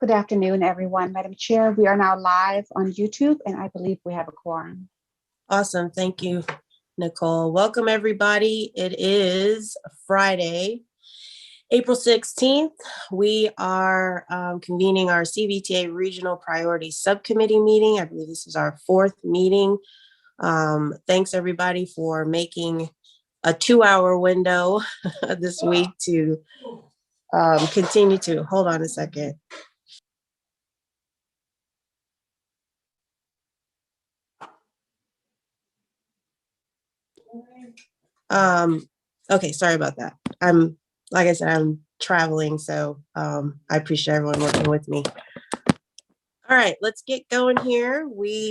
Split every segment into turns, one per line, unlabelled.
Good afternoon, everyone. Madam Chair, we are now live on YouTube, and I believe we have a quorum.
Awesome. Thank you, Nicole. Welcome, everybody. It is Friday, April 16th. We are convening our Cvta Regional Priority Subcommittee meeting. I believe this is our fourth meeting. Thanks, everybody, for making a 2-hour window this week to continue to, hold on a second. Okay, sorry about that. Like I said, I'm traveling, so I appreciate everyone working with me. All right, let's get going here.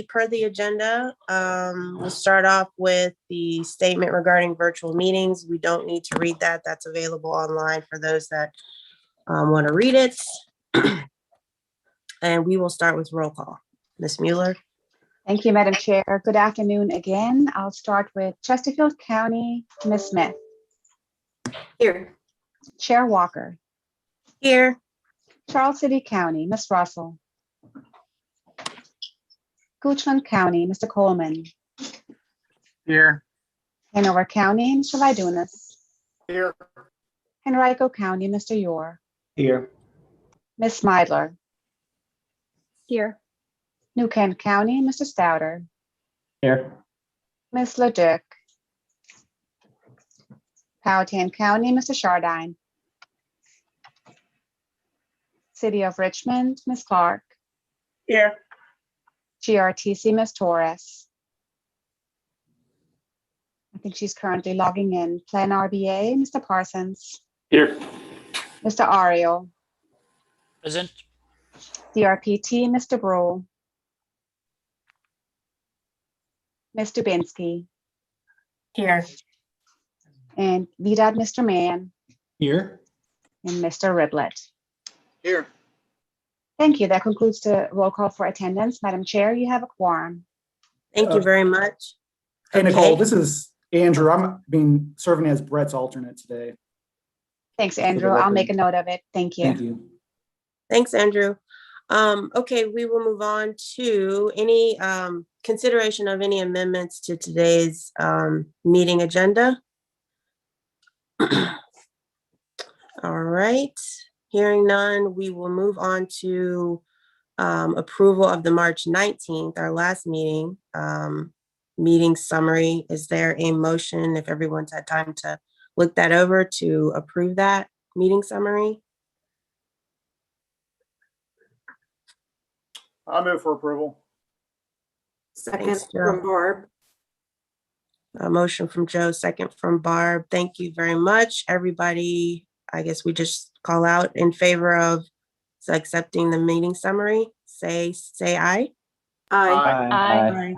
Per the agenda, we'll start off with the statement regarding virtual meetings. We don't need to read that. That's available online for those that want to read it. And we will start with roll call. Ms. Mueller.
Thank you, Madam Chair. Good afternoon again. I'll start with Chesterfield County, Ms. Smith.
Here.
Chair Walker.
Here.
Charles City County, Ms. Russell. Goochland County, Mr. Coleman.
Here.
Hanover County, Mr. Vidunas.
Here.
Henrico County, Mr. Yor.
Here.
Ms. Meidler.
Here.
New Kent County, Mr. Stouter.
Here.
Ms. Leduc. Powhatan County, Mr. Chardine. City of Richmond, Ms. Clark.
Here.
GRTC, Ms. Torres. I think she's currently logging in. Plan RBA, Mr. Parsons.
Here.
Mr. Ariel.
Present.
DRPT, Mr. Brule. Ms. Dubinsky.
Here.
And VDOT, Mr. Mann.
Here.
And Mr. Riblett.
Here.
Thank you. That concludes the roll call for attendance. Madam Chair, you have a quorum.
Thank you very much.
Hey,
Okay.
Nicole, this is Andrew. I'm serving as Brett's alternate today.
Thanks, Andrew. I'll make a note of it. Thank you.
Thank you.
Thanks, Andrew. Okay, we will move on to any consideration of any amendments to today's meeting agenda. All right, hearing none, we will move on to approval of the March 19th, our last meeting, meeting summary. Is there a motion, if everyone's had time to look that over, to approve that meeting summary?
I'll move for approval.
Second
Thanks, Joe.
from Barb.
A motion from Joe, second from Barb. Thank you very much, everybody. I guess we just call out in favor of accepting the meeting summary. Say aye.
Aye.
Aye.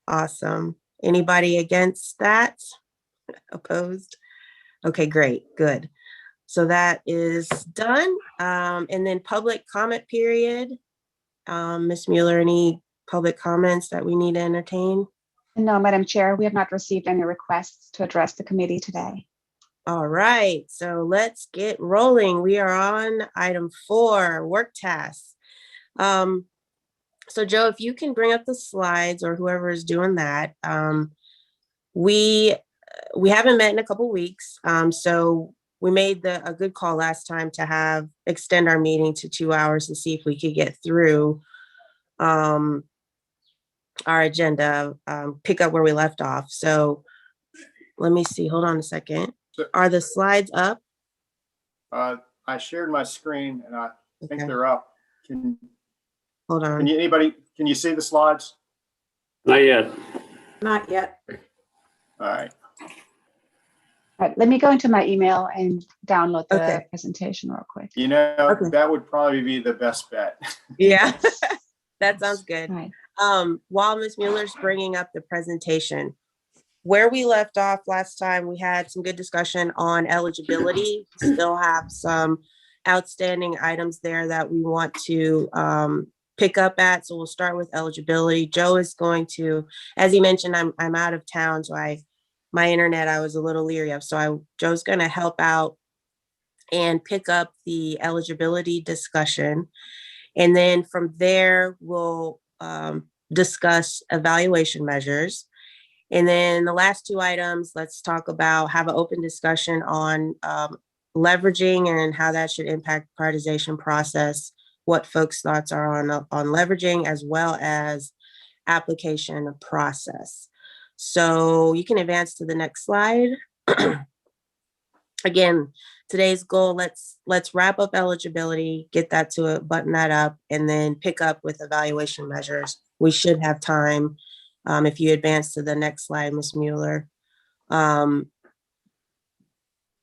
Awesome. Anybody against that? Opposed? Okay, great, good. So that is done. And then public comment period. Ms. Mueller, any public comments that we need to entertain?
No, Madam Chair, we have not received any requests to address the committee today.
All right, so let's get rolling. We are on item 4, work tasks. So Joe, if you can bring up the slides, or whoever is doing that. We haven't met in a couple weeks, so we made a good call last time to extend our meeting to 2 hours to see if we could get through our agenda, pick up where we left off. So let me see, hold on a second. Are the slides up?
I shared my screen and I think
Okay.
they're up.
Hold on.
Can you see the slides?
Not yet.
Not yet.
All right.
All right, let me go into my email and download the
Okay.
presentation real quick.
You know,
Okay.
that would probably be the best bet.
Yeah, that sounds good.
All right.
While Ms. Mueller's bringing up the presentation, where we left off last time, we had some good discussion on eligibility. Still have some outstanding items there that we want to pick up at. So we'll start with eligibility. Joe is going to, as he mentioned, I'm out of town, so my internet I was a little leery of. So Joe's going to help out and pick up the eligibility discussion. And then from there, we'll discuss evaluation measures. And then the last two items, let's talk about, have an open discussion on leveraging and how that should impact prioritization process, what folks' thoughts are on leveraging, as well as application process. So you can advance to the next slide. Again, today's goal, let's wrap up eligibility, get that to it, button that up, and then pick up with evaluation measures. We should have time. If you advance to the next slide, Ms. Mueller.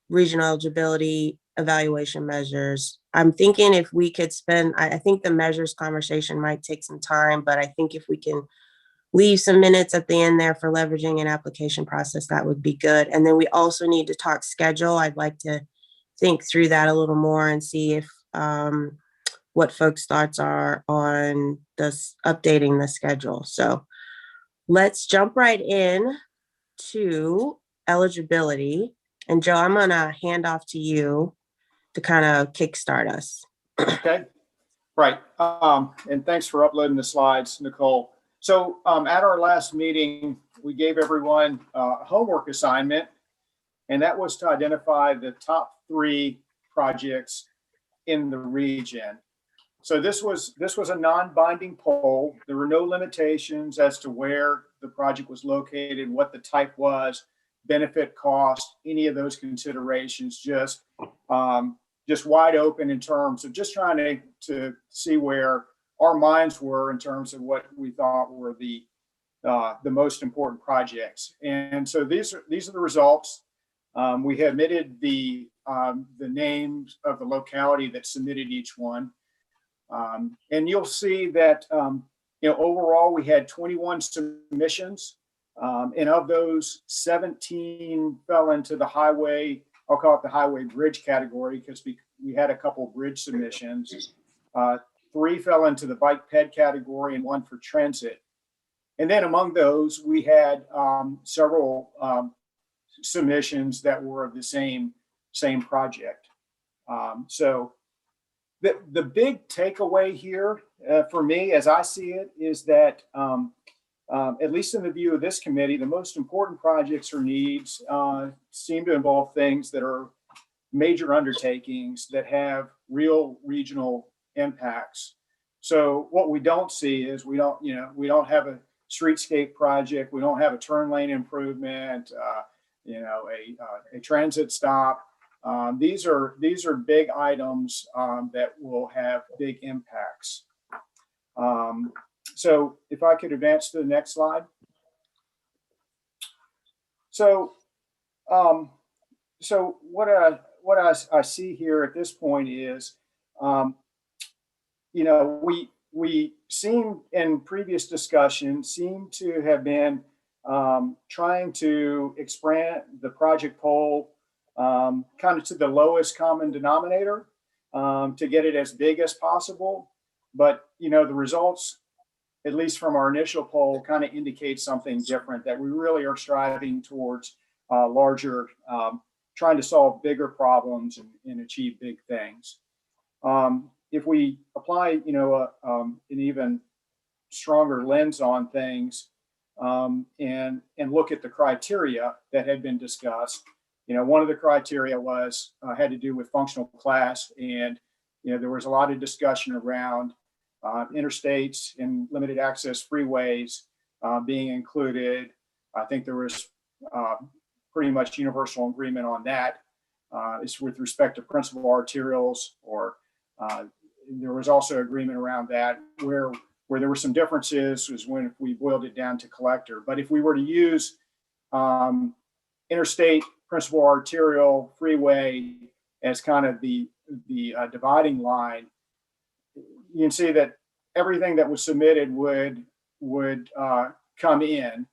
Regional eligibility evaluation measures. I'm thinking if we could spend, I think the measures conversation might take some time, but I think if we can leave some minutes at the end there for leveraging an application process, that would be good. And then we also need to talk schedule. I'd like to think through that a little more and see if what folks' thoughts are on this updating the schedule. So let's jump right in to eligibility. And Joe, I'm gonna hand off to you to kind of kickstart us.
Okay, right. And thanks for uploading the slides, Nicole. So at our last meeting, we gave everyone a homework assignment, and that was to identify the top 3 projects in the region. So this was a non-binding poll. There were no limitations as to where the project was located, what the type was, benefit, cost, any of those considerations, just wide open in terms of just trying to see where our minds were in terms of what we thought were the most important projects. And so these are the results. We have omitted the names of the locality that submitted each one. And you'll see that overall we had 21 submissions. And of those, 17 fell into the highway, I'll call it the highway bridge category, because we had a couple bridge submissions. 3 fell into the bike ped category and 1 for transit. And then among those, we had several submissions that were of the same project. So the big takeaway here for me, as I see it, is that at least in the view of this committee, the most important projects or needs seem to involve things that are major undertakings that have real regional impacts. So what we don't see is we don't have a streetscape project, we don't have a turn lane improvement, a transit stop. These are big items that will have big impacts. So if I could advance to the next slide. So what I see here at this point is, we seem in previous discussions to have been trying to expand the project poll kind of to the lowest common denominator to get it as big as possible. But, the results, at least from our initial poll, kind of indicate something different, that we really are striving towards larger, trying to solve bigger problems and achieve big things. If we apply, an even stronger lens on things and look at the criteria that had been discussed, one of the criteria had to do with functional class, and there was a lot of discussion around interstates and limited access freeways being included. I think there was pretty much universal agreement on that. It's with respect to principal arterials, or there was also agreement around that. Where there were some differences was when we boiled it down to collector. But if we were to use interstate, principal arterial, freeway as kind of the dividing line, you can see that everything that was submitted would come in.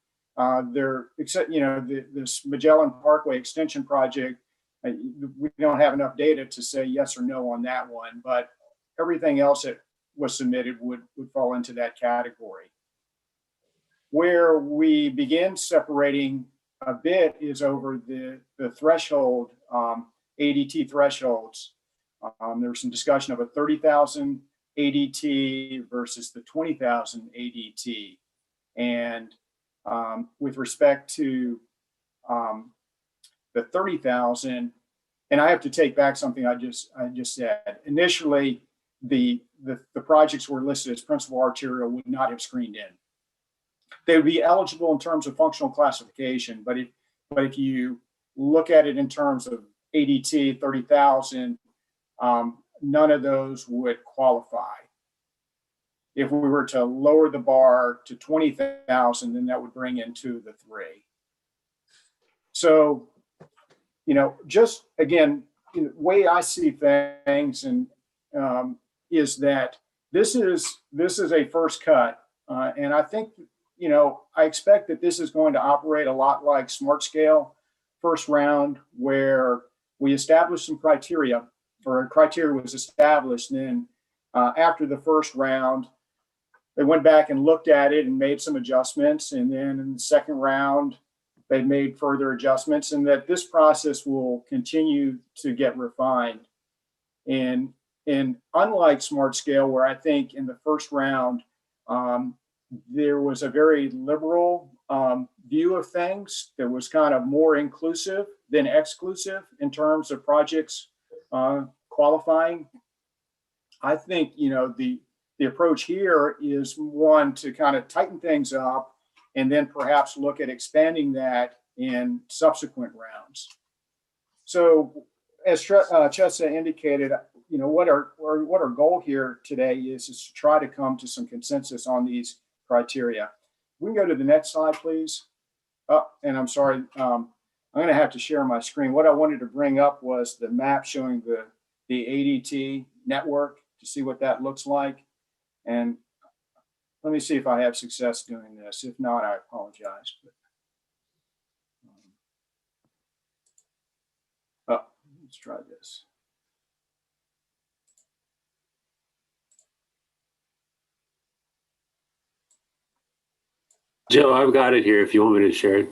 Except this Magellan Parkway extension project, we don't have enough data to say yes or no on that one, but everything else that was submitted would fall into that category. Where we begin separating a bit is over the threshold, ADT thresholds. There was some discussion of a 30,000 ADT versus the 20,000 ADT. And with respect to the 30,000, and I have to take back something I just said. Initially, the projects were listed as principal arterial would not have screened in. They would be eligible in terms of functional classification, but if you look at it in terms of ADT 30,000, none of those would qualify. If we were to lower the bar to 20,000, then that would bring in 2 of the 3. So, just again, the way I see things and is that this is a first cut, and I think I expect that this is going to operate a lot like Smart Scale first round, where we established some criteria, or a criteria was established, and then after the first round, they went back and looked at it and made some adjustments, and then in the second round, they made further adjustments, and that this process will continue to get refined. And unlike Smart Scale, where I think in the first round, there was a very liberal view of things that was kind of more inclusive than exclusive in terms of projects qualifying. I think, the approach here is one to kind of tighten things up and then perhaps look at expanding that in subsequent rounds. So as Chesa indicated, what our goal here today is to try to come to some consensus on these criteria. We can go to the next slide, please. Oh, and I'm sorry, I'm going to have to share my screen. What I wanted to bring up was the map showing the ADT network to see what that looks like. And let me see if I have success doing this. If not, I apologize. Oh, let's try this.
Joe, I've got it here if you want me to share it.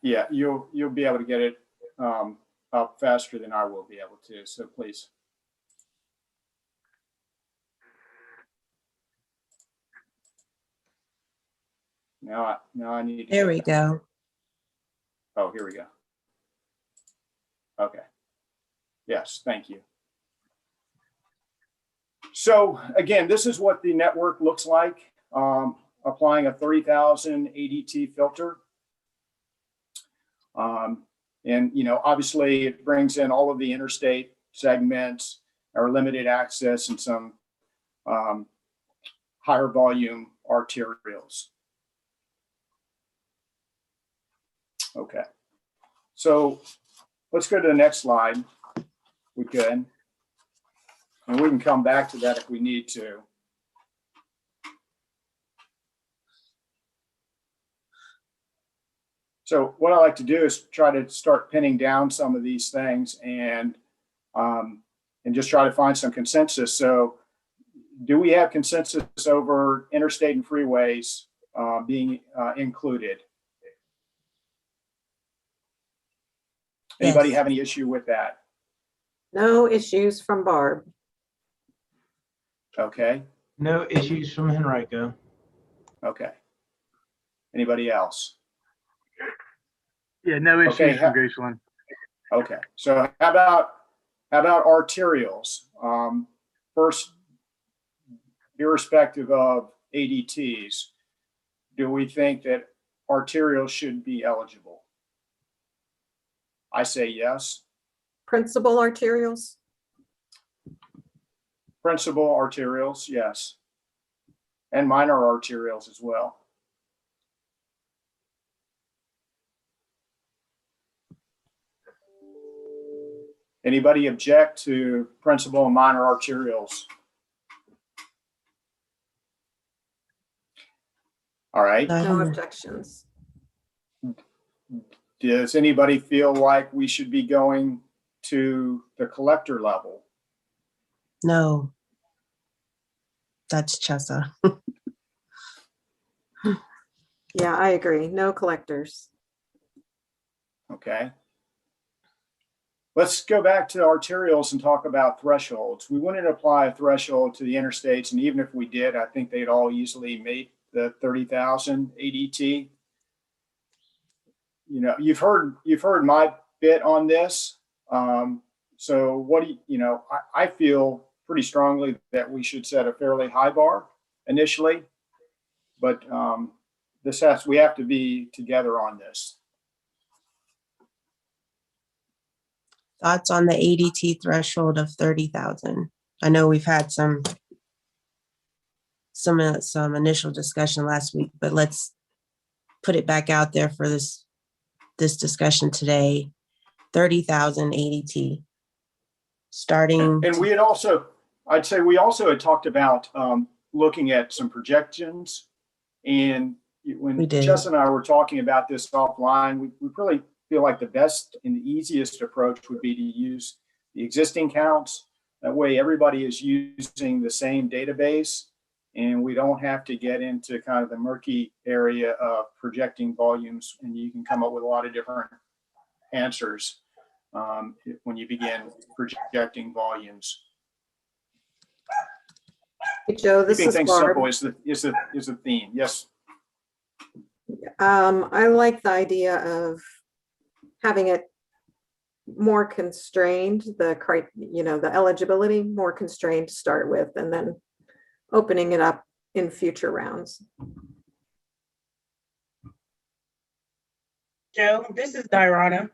Yeah, you'll be able to get it up faster than I will be able to. So please. Now I need to.
There we go.
Oh, here we go. Okay. Yes, thank you. So again, this is what the network looks like, applying a 30,000 ADT filter. And, obviously it brings in all of the interstate segments or limited access and some higher volume arterials. Okay, so let's go to the next slide. We could, and we can come back to that if we need to. So what I like to do is try to start pinning down some of these things and just try to find some consensus. So do we have consensus over interstate and freeways being included? Anybody
Yes.
have any issue with that?
No issues from Barb.
Okay,
No issues from Henrico.
okay. Anybody else?
Yeah, no issues
Okay,
from Goochland.
Okay, so how about arterials? First, irrespective of ADTs, do we think that arterials should be eligible? I say yes.
Principal arterials?
Principal arterials, yes. And minor arterials as well. Anybody object to principal and minor arterials? All right.
No objections.
Does anybody feel like we should be going to the collector level?
No. That's Chesa.
Yeah, I agree. No collectors.
Okay. Let's go back to arterials and talk about thresholds. We wouldn't apply a threshold to the interstates, and even if we did, I think they'd all easily meet the 30,000 ADT. You know, you've heard my bit on this. So what do you, I feel pretty strongly that we should set a fairly high bar initially, but we have to be together on this.
Thoughts on the ADT threshold of 30,000? I know we've had some initial discussion last week, but let's put it back out there for this discussion today. 30,000 ADT starting.
And we had also, I'd say we also had talked about looking at some projections. And when Jess and I were talking about this offline, we really feel like the best and the easiest approach would be to use the existing counts. That way everybody is using the same database and we don't have to get into kind of the murky area of projecting volumes, and you can come up with a lot of different answers when you begin projecting volumes.
Hey, Joe, this
Keeping
is
things
Barb.
simple is the theme. Yes.
I like the idea of having it more constrained, the eligibility more constrained to start with, and then opening it up in future rounds.
Joe, this is Diana.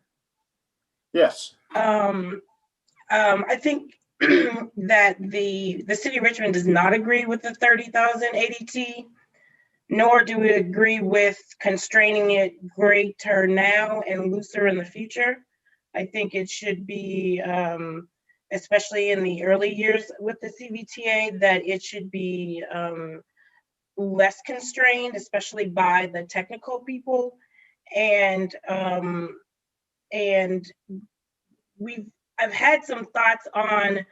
Yes.
I think that the city of Richmond does not agree with the 30,000 ADT, nor do we agree with constraining it greater now and looser in the future. I think it should be, especially in the early years with the CVTA, that it should be less constrained, especially by the technical people. And I've had some thoughts on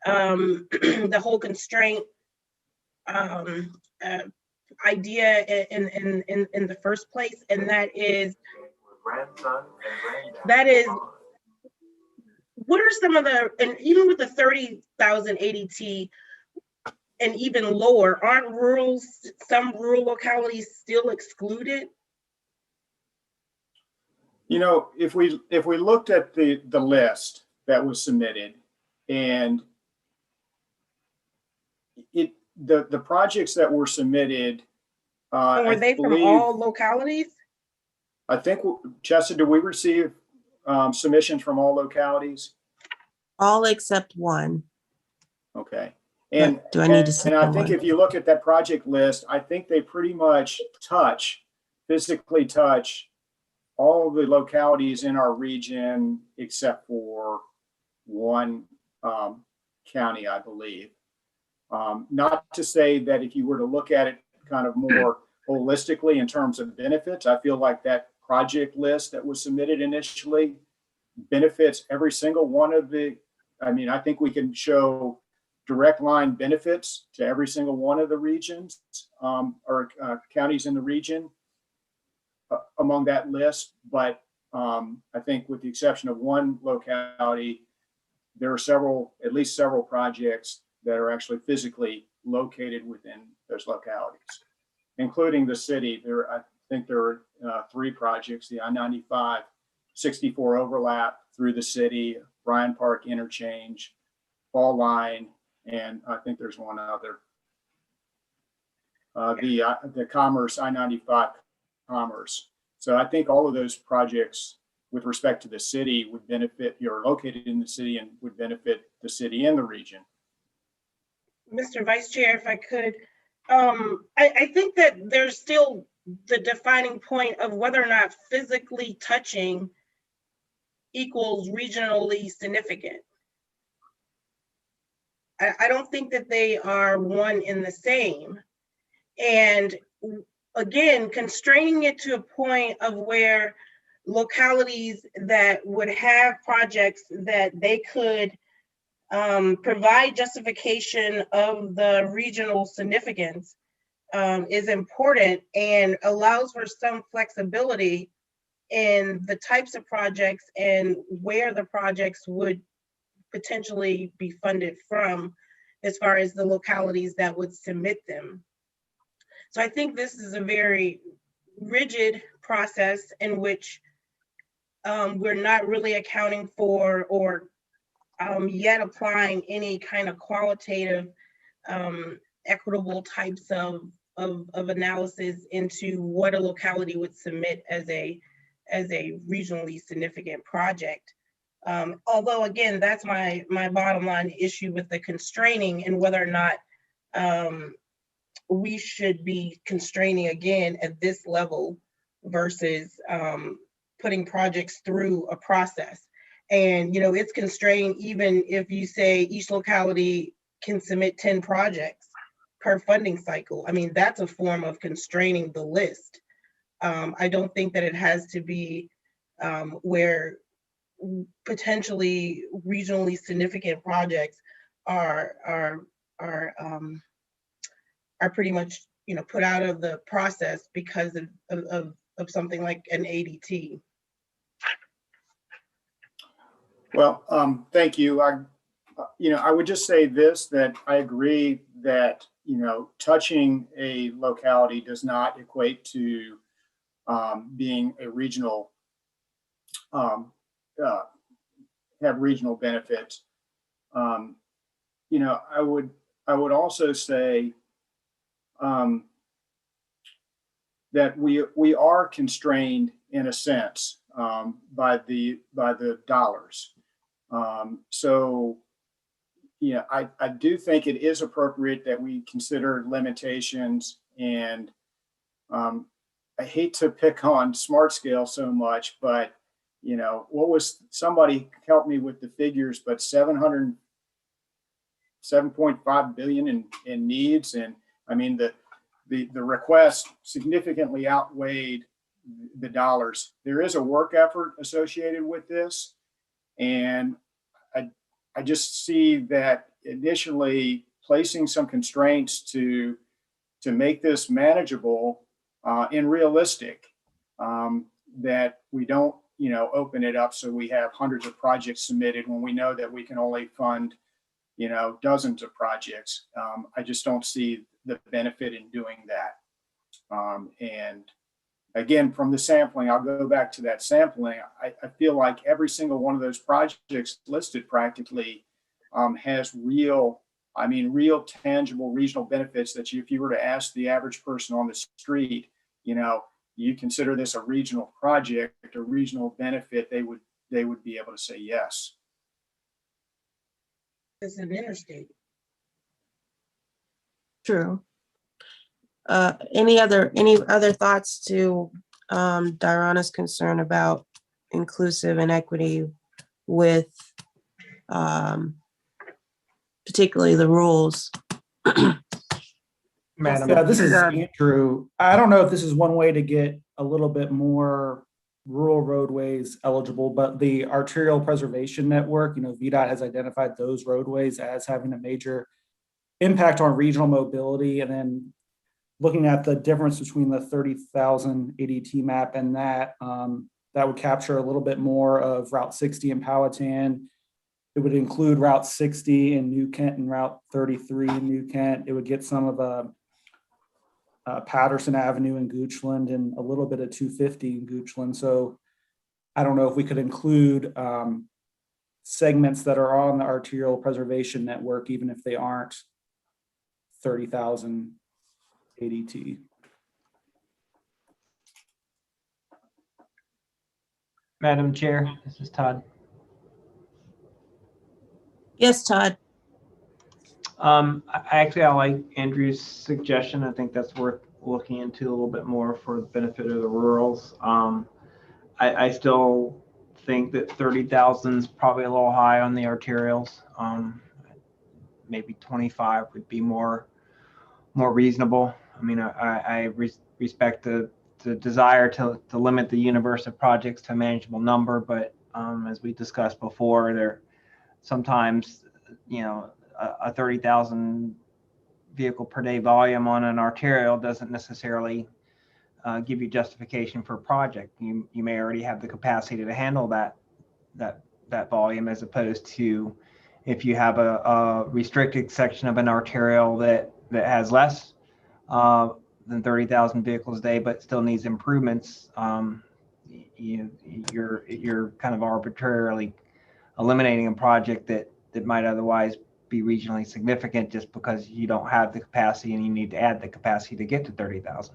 the whole constraint idea in the first place, and that is what are some of the, and even with the 30,000 ADT and even lower, aren't some rural localities still excluded?
You know, if we looked at the list that was submitted, and the projects that were submitted,
Were they from all localities?
I think, Chester, do we receive submissions from all localities?
All except one.
Okay. And
do I need to say
and I think if you look at that project list, I think they pretty much physically touch all of the localities in our region except for one county, I believe. Not to say that if you were to look at it kind of more holistically in terms of benefits, I feel like that project list that was submitted initially benefits every single one of the, I think we can show direct line benefits to every single one of the regions or counties in the region among that list. But I think with the exception of one locality, there are at least several projects that are actually physically located within those localities, including the city. I think there are 3 projects: the I-95 64 overlap through the city, Bryan Park interchange, Fall Line, and I think there's one other. The Commerce, I-95 Commerce. So I think all of those projects with respect to the city would benefit, you're located in the city and would benefit the city and the region.
Mr. Vice Chair, if I could, I think that there's still the defining point of whether or not physically touching equals regionally significant. I don't think that they are one and the same. And again, constraining it to a point of where localities that would have projects that they could provide justification of the regional significance is important and allows for some flexibility and the types of projects and where the projects would potentially be funded from, as far as the localities that would submit them. So I think this is a very rigid process in which we're not really accounting for or yet applying any kind of qualitative, equitable types of analysis into what a locality would submit as a regionally significant project. Although again, that's my bottom line issue with the constraining and whether or not we should be constraining again at this level versus putting projects through a process. And, it's constrained even if you say each locality can submit 10 projects per funding cycle. I mean, that's a form of constraining the list. I don't think that it has to be where potentially regionally significant projects are pretty much, put out of the process because of something like an ADT.
Well, thank you. I would just say this, that I agree that, touching a locality does not equate to being a regional, have regional benefits. I would also say that we are constrained in a sense by the dollars. So, I do think it is appropriate that we consider limitations, and I hate to pick on Smart Scale so much, but somebody helped me with the figures, but 7.5 billion in needs, and I mean the request significantly outweighed the dollars. There is a work effort associated with this, and I just see that initially placing some constraints to make this manageable and realistic, that we don't, open it up so we have hundreds of projects submitted when we know that we can only fund, dozens of projects. I just don't see the benefit in doing that. And again, from the sampling, I'll go back to that sampling. I feel like every single one of those projects listed practically has real tangible regional benefits that if you were to ask the average person on the street, you consider this a regional project, a regional benefit, they would be able to say yes.
It's an interstate.
True. Any other thoughts to Diana's concern about inclusive and equity with particularly the rules?
Madam.
Yeah, this is Andrew. I don't know if this is one way to get a little bit more rural roadways eligible, but the Arterial Preservation Network, VDOT has identified those roadways as having a major impact on regional mobility. And then looking at the difference between the 30,000 ADT map and that would capture a little bit more of Route 60 in Powhatan. It would include Route 60 in New Kent and Route 33 in New Kent. It would get some of Patterson Avenue in Goochland and a little bit of 250 in Goochland. So I don't know if we could include segments that are on the Arterial Preservation Network, even if they aren't 30,000 ADT.
Madam Chair, this is Todd.
Yes, Todd.
I like Andrew's suggestion. I think that's worth looking into a little bit more for the benefit of the rurals. I still think that 30,000 is probably a little high on the arterials. Maybe 25 would be more reasonable. I mean, I respect the desire to limit the universe of projects to a manageable number, but as we discussed before, there sometimes, a 30,000 vehicle per day volume on an arterial doesn't necessarily give you justification for a project. You may already have the capacity to handle that volume, as opposed to if you have a restricted section of an arterial that has less than 30,000 vehicles a day, but still needs improvements. You're kind of arbitrarily eliminating a project that might otherwise be regionally significant just because you don't have the capacity and you need to add the capacity to get to 30,000.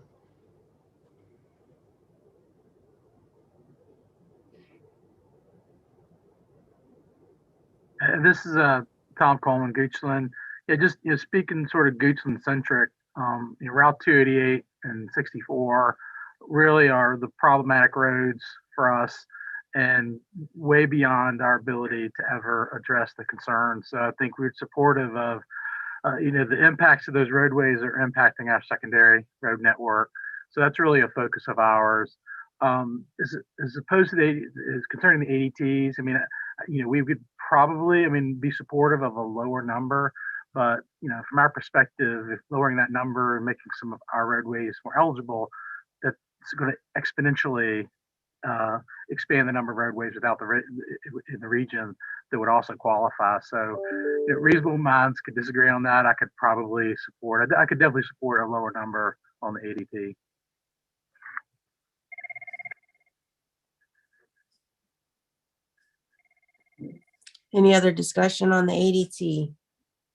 This is Tom Coleman, Goochland. Yeah, just speaking sort of Goochland centric. Route 288 and 64 really are the problematic roads for us, and way beyond our ability to ever address the concerns. So I think we're supportive of, the impacts of those roadways are impacting our secondary road network. So that's really a focus of ours. As opposed to concerning the ADTs, I mean, we would probably, be supportive of a lower number, but, from our perspective, if lowering that number and making some of our roadways more eligible, that's going to exponentially expand the number of roadways in the region that would also qualify. So, reasonable minds could disagree on that. I could probably support, I could definitely support a lower number on the ADT.
Any other discussion on the ADT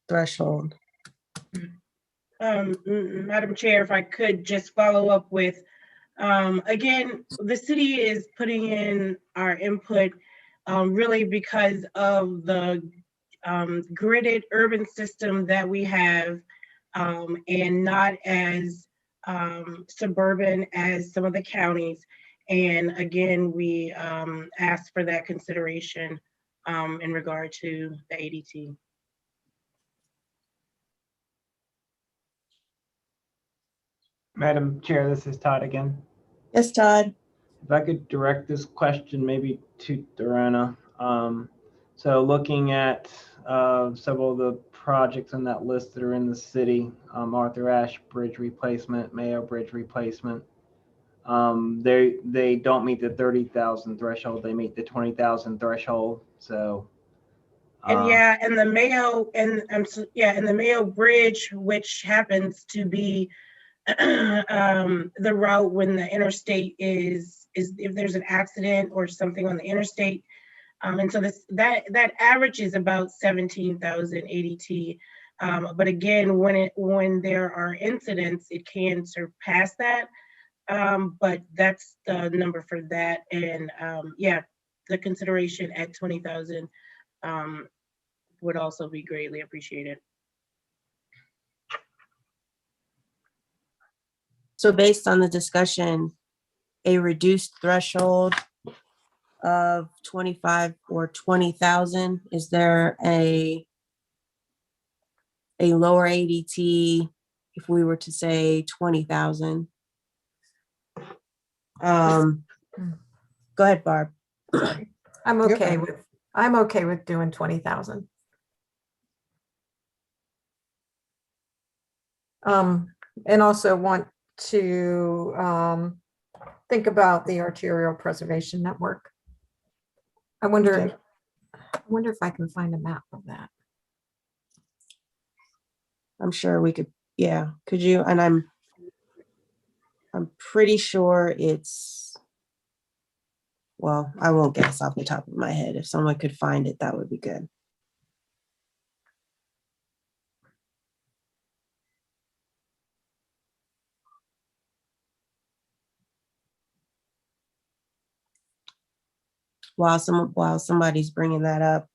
threshold?
Madam Chair, if I could just follow up with, again, the city is putting in our input really because of the gridded urban system that we have, and not as suburban as some of the counties. And again, we asked for that consideration in regard to the ADT.
Madam Chair, this is Todd again.
Yes, Todd.
If I could direct this question maybe to Dorana. So looking at several of the projects on that list that are in the city, Arthur Ashe Bridge replacement, Mayo Bridge replacement, they don't meet the 30,000 threshold. They meet the 20,000 threshold. So.
And the Mayo and the Mayo Bridge, which happens to be the route when the interstate is if there's an accident or something on the interstate, and so that average is about 17,000 ADT. But again, when there are incidents, it can surpass that. But that's the number for that, and the consideration at 20,000 would also be greatly appreciated.
So based on the discussion, a reduced threshold of 25 or 20,000, is there a lower ADT if we were to say 20,000? Go ahead, Barb.
I'm okay with doing 20,000. And also want to think about the arterial preservation network. I wonder if I can find a map of that.
I'm sure we could, yeah. Could you? And I'm pretty sure it's, well, I won't guess off the top of my head. If someone could find it, that would be good. While somebody's bringing that up,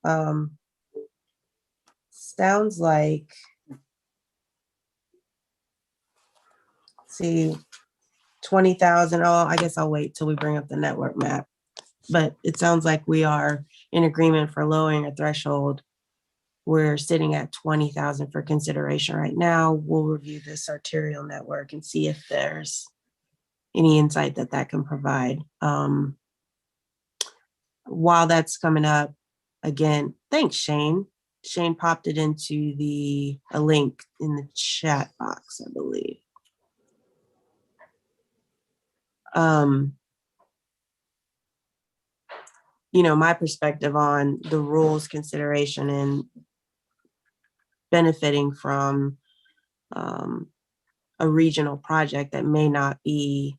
sounds like, see, 20,000. Oh, I guess I'll wait till we bring up the network map. But it sounds like we are in agreement for lowering a threshold. We're sitting at 20,000 for consideration right now. We'll review this arterial network and see if there's any insight that can provide. While that's coming up, again, thanks, Shane. Shane popped it into a link in the chat box, I believe. my perspective on the rules consideration and benefiting from a regional project that may not be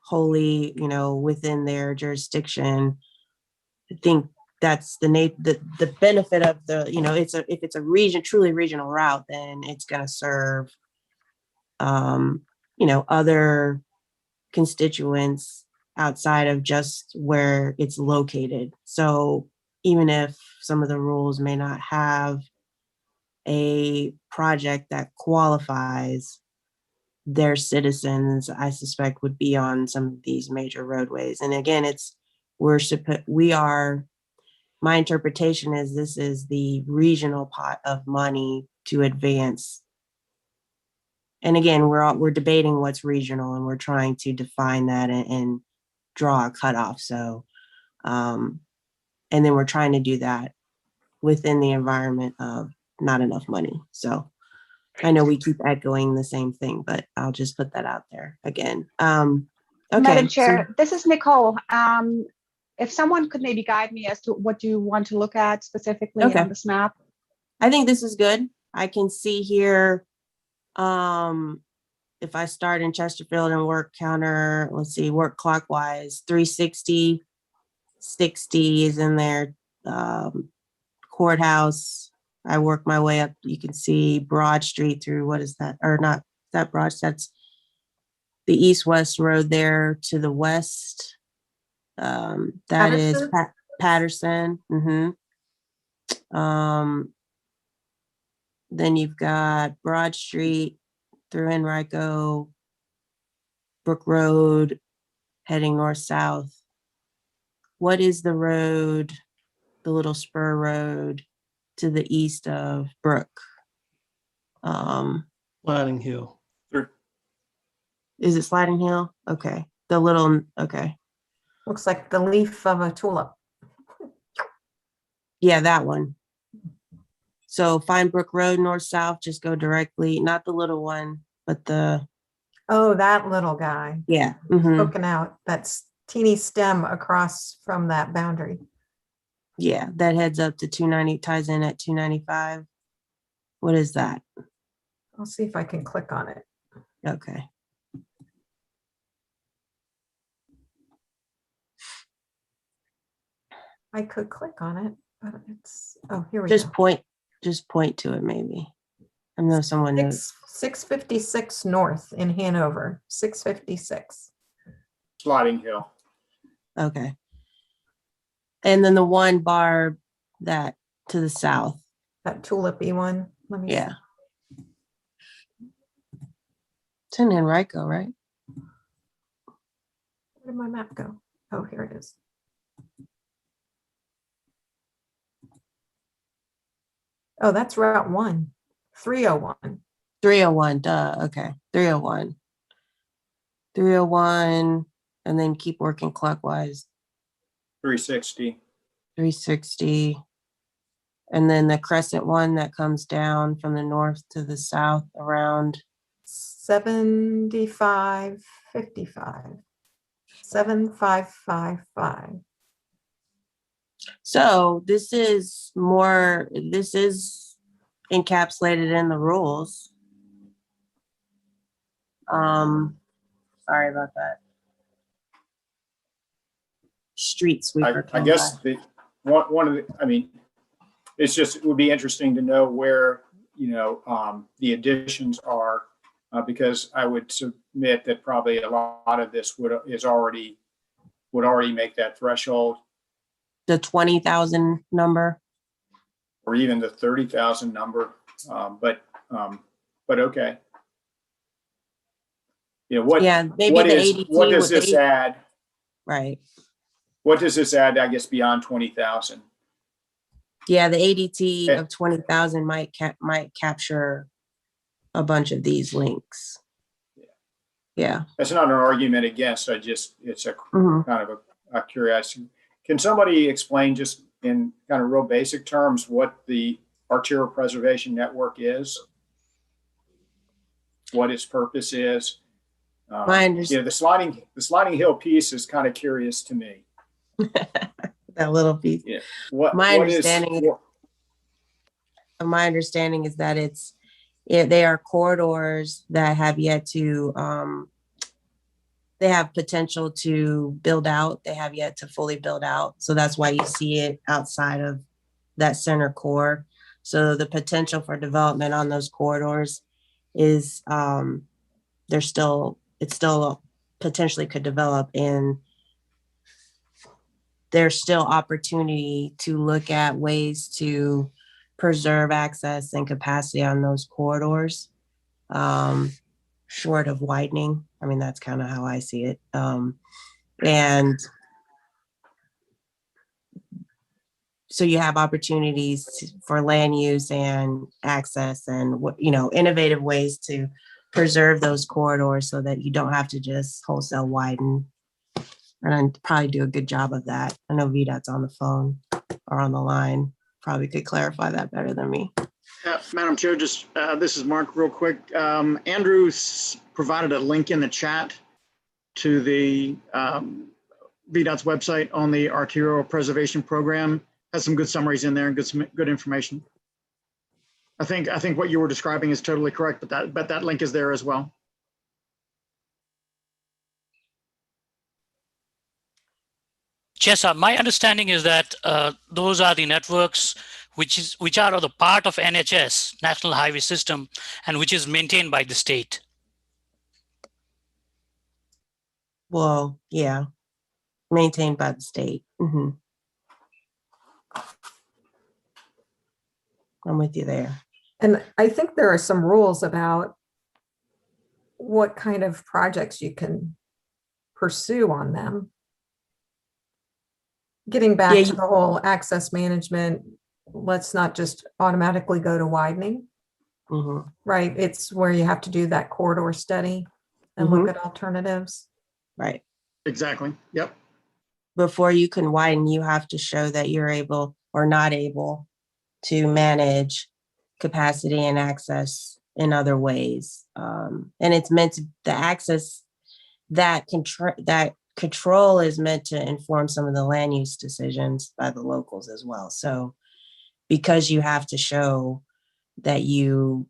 wholly, within their jurisdiction. I think that's the benefit of the, if it's a truly regional route, then it's going to serve, other constituents outside of just where it's located. So even if some of the rules may not have a project that qualifies, their citizens, I suspect, would be on some of these major roadways. And again, my interpretation is this is the regional pot of money to advance. And again, we're debating what's regional, and we're trying to define that and draw a cutoff. So, and then we're trying to do that within the environment of not enough money. So I know we keep echoing the same thing, but I'll just put that out there again. Okay.
Madam Chair, this is Nicole. If someone could maybe guide me as to what you want to look at specifically on this map.
I think this is good. I can see here, if I start in Chesterfield and work work clockwise, 360, 60 is in there. Courthouse, I work my way up. You can see Broad Street through, what is that? Or not that Broad, that's the east-west road there to the west. That is Patterson. Then you've got Broad Street through Enrico, Brook Road, heading north-south. What is the road, the little spur road to the east of Brook?
Sliding Hill.
Is it Sliding Hill? Okay. Okay.
Looks like the leaf of a tulip.
Yeah, that one. So find Brook Road north-south, just go directly, not the little one, but
Oh, that little guy.
Yeah.
Poking out. That's teeny stem across from that boundary.
Yeah, that heads up to 290, ties in at 295. What is that?
I'll see if I can click on it.
Okay.
I could click on it, but here we go.
Just point to it, maybe. I know someone knows.
656 North in Hanover, 656.
Sliding Hill.
Okay. And then the one bar that to the south.
That tulipy one. Let me see.
It's in Enrico, right?
Where did my map go? Oh, here it is. Oh, that's Route 1, 301.
301, duh, okay, 301. 301, and then keep working clockwise.
360.
360. And then the crescent one that comes down from the north to the south around
7555. 7555.
So this is encapsulated in the rules. Sorry about that. Street sweeper.
I guess one of the, it would be interesting to know where, the additions are, because I would submit that probably a lot of this would already make that threshold.
The 20,000 number.
Or even the 30,000 number, but okay. What does this add?
Right.
What does this add, I guess, beyond 20,000?
Yeah, the ADT of 20,000 might capture a bunch of these links. Yeah.
That's not an argument against, it's a kind of a curiosity. Can somebody explain just in kind of real basic terms what the Arterial Preservation Network is? What its purpose is?
My understanding.
The sliding hill piece is kind of curious to me.
That little piece.
Yeah.
My understanding is that they are corridors that have yet to, they have potential to build out. They have yet to fully build out. So that's why you see it outside of that center core. So the potential for development on those corridors is, it still potentially could develop, and there's still opportunity to look at ways to preserve access and capacity on those corridors, short of widening. I mean, that's kind of how I see it. And so you have opportunities for land use and access and, innovative ways to preserve those corridors so that you don't have to just wholesale widen. And I'd probably do a good job of that. I know VDOT's on the phone or on the line. Probably could clarify that better than me.
Madam Chair, just this is Mark real quick. Andrew's provided a link in the chat to the VDOT's website on the Arterial Preservation Program. Has some good summaries in there and good information. I think what you were describing is totally correct, but that link is there as well.
Chesa, my understanding is that those are the networks which are the part of NHS, National Highway System, and which is maintained by the state.
Well, yeah, maintained by the state. Mm-hmm. I'm with you there.
And I think there are some rules about what kind of projects you can pursue on them. Getting back to the whole access management, let's not just automatically go to widening, right? It's where you have to do that corridor study and look at alternatives.
Right.
Exactly. Yep.
Before you can widen, you have to show that you're able or not able to manage capacity and access in other ways. And it's meant to, the access that control is meant to inform some of the land use decisions by the locals as well. So because you have to show that you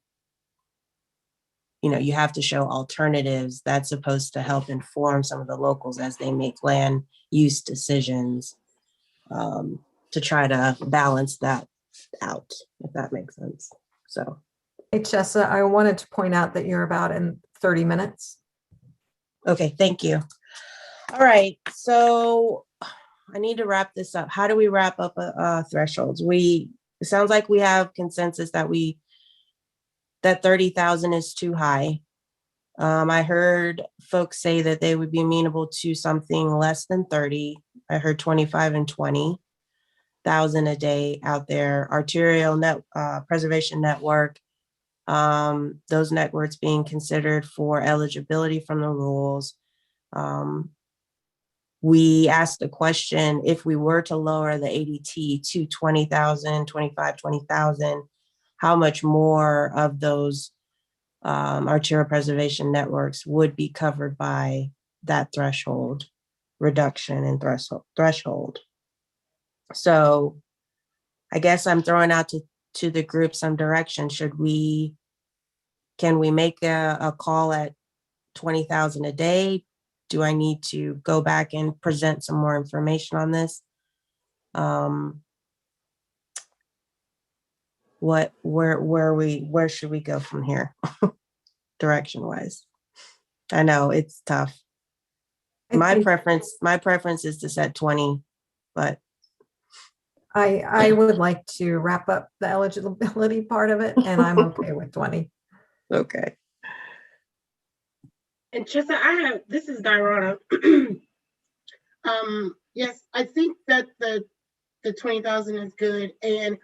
have to show alternatives, that's supposed to help inform some of the locals as they make land use decisions, to try to balance that out, if that makes sense. So.
Hey, Chesa, I wanted to point out that you're about in 30 minutes.
Okay, thank you. All right, so I need to wrap this up. How do we wrap up thresholds? It sounds like we have consensus that that 30,000 is too high. I heard folks say that they would be amenable to something less than 30. I heard 25 and 20,000 a day out there. Arterial Preservation Network, those networks being considered for eligibility from the rules. We asked the question, if we were to lower the ADT to 20,000, 25, 20,000, how much more of those arterial preservation networks would be covered by that threshold reduction in threshold. So I guess I'm throwing out to the group some direction. Can we make a call at 20,000 a day? Do I need to go back and present some more information on this? Where should we go from here? Direction wise. I know it's tough. My preference is to set 20, but
I would like to wrap up the eligibility part of it, and I'm okay with 20.
Okay.
And Chesa, this is Diana. Yes, I think that the 20,000 is good. And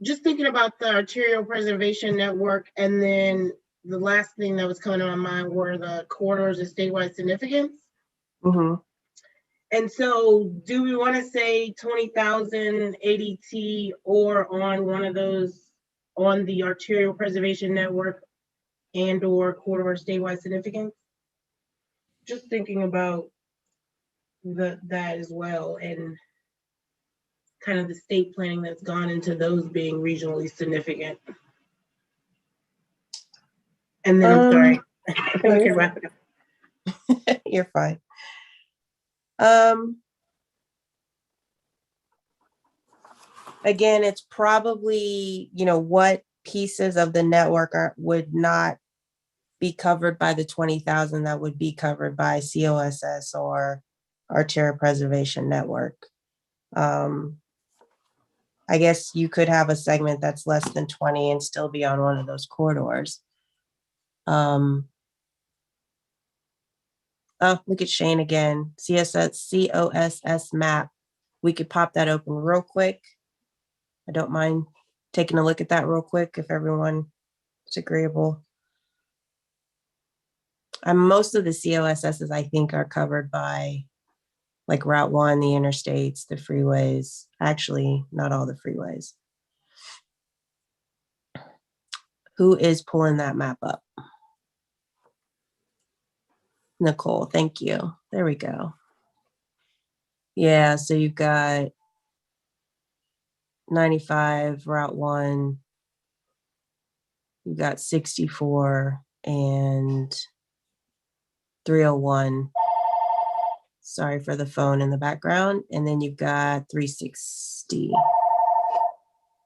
just thinking about the Arterial Preservation Network, and then the last thing that was coming to my mind were the corridors of statewide significance. And so do we want to say 20,000 ADT or on one of those on the Arterial Preservation Network and or corridor statewide significance? just thinking about that as well, and kind of the state planning that's gone into those being regionally significant. And then I'm sorry. I can wrap it up.
You're fine. Again, it's probably, what pieces of the network would not be covered by the 20,000 that would be covered by COSS or Arterial Preservation Network. I guess you could have a segment that's less than 20 and still be on one of those corridors. Oh, look at Shane again. COSS map. We could pop that open real quick. I don't mind taking a look at that real quick if everyone is agreeable. Most of the COSSs, I think, are covered by like Route 1, the interstates, the freeways. Actually, not all the freeways. Who is pulling that map up? Nicole, thank you. There we go. Yeah, so you've got 95, Route 1. You've got 64 and 301. Sorry for the phone in the background. And then you've got 360.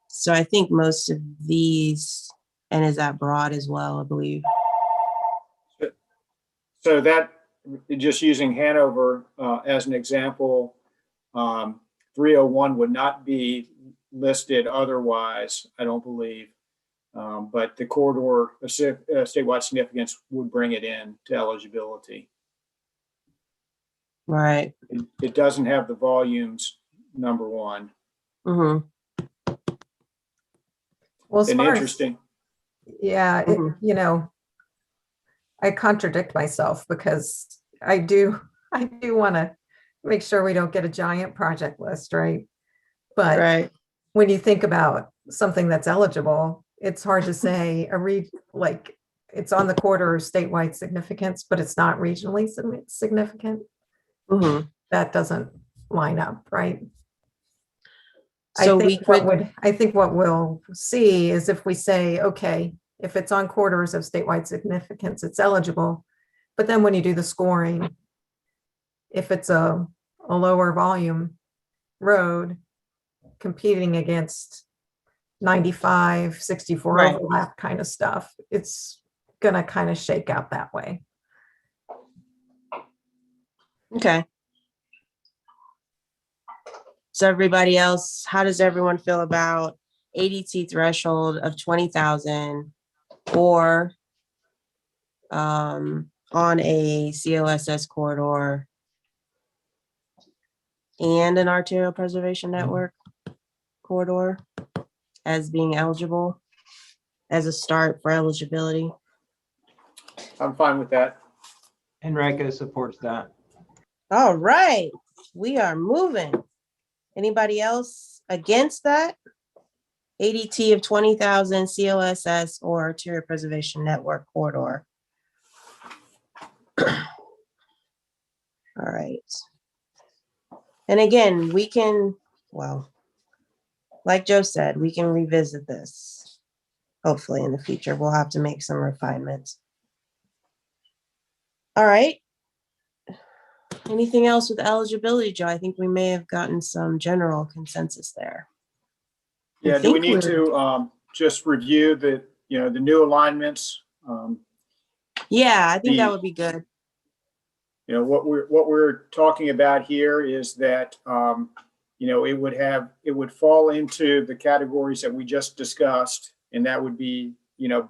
So I think most of these, and is that Broad as well, I believe.
So that, just using Hanover as an example, 301 would not be listed otherwise, I don't believe. But the corridor of statewide significance would bring it in to eligibility.
Right.
It doesn't have the volumes, number one.
Mm-hmm.
Well, as
And
far
interesting.
Yeah, I contradict myself because I do want to make sure we don't get a giant project list, right? But when you think about something that's eligible, it's hard to say like it's on the corridor of statewide significance, but it's not regionally significant.
Mm-hmm.
That doesn't line up, right?
So
I think what we'll see is if we say, okay, if it's on corridors of statewide significance, it's eligible. But then when you do the scoring, if it's a lower volume road competing against 95, 64 overlap kind of stuff, it's going to kind of shake out that way.
Okay. So everybody else, how does everyone feel about ADT threshold of 20,000 or on a COSS corridor and an Arterial Preservation Network corridor as being eligible as a start for eligibility?
I'm fine with that.
Enrico supports that.
All right, we are moving. Anybody else against that? ADT of 20,000 COSS or Arterial Preservation Network corridor. All right. And again, we can, well, like Joe said, we can revisit this. Hopefully in the future, we'll have to make some refinements. All right. Anything else with eligibility, Joe? I think we may have gotten some general consensus there.
Yeah, do we need to just review the new alignments?
Yeah, I think that would be good.
What we're talking about here is that it would fall into the categories that we just discussed, and that would be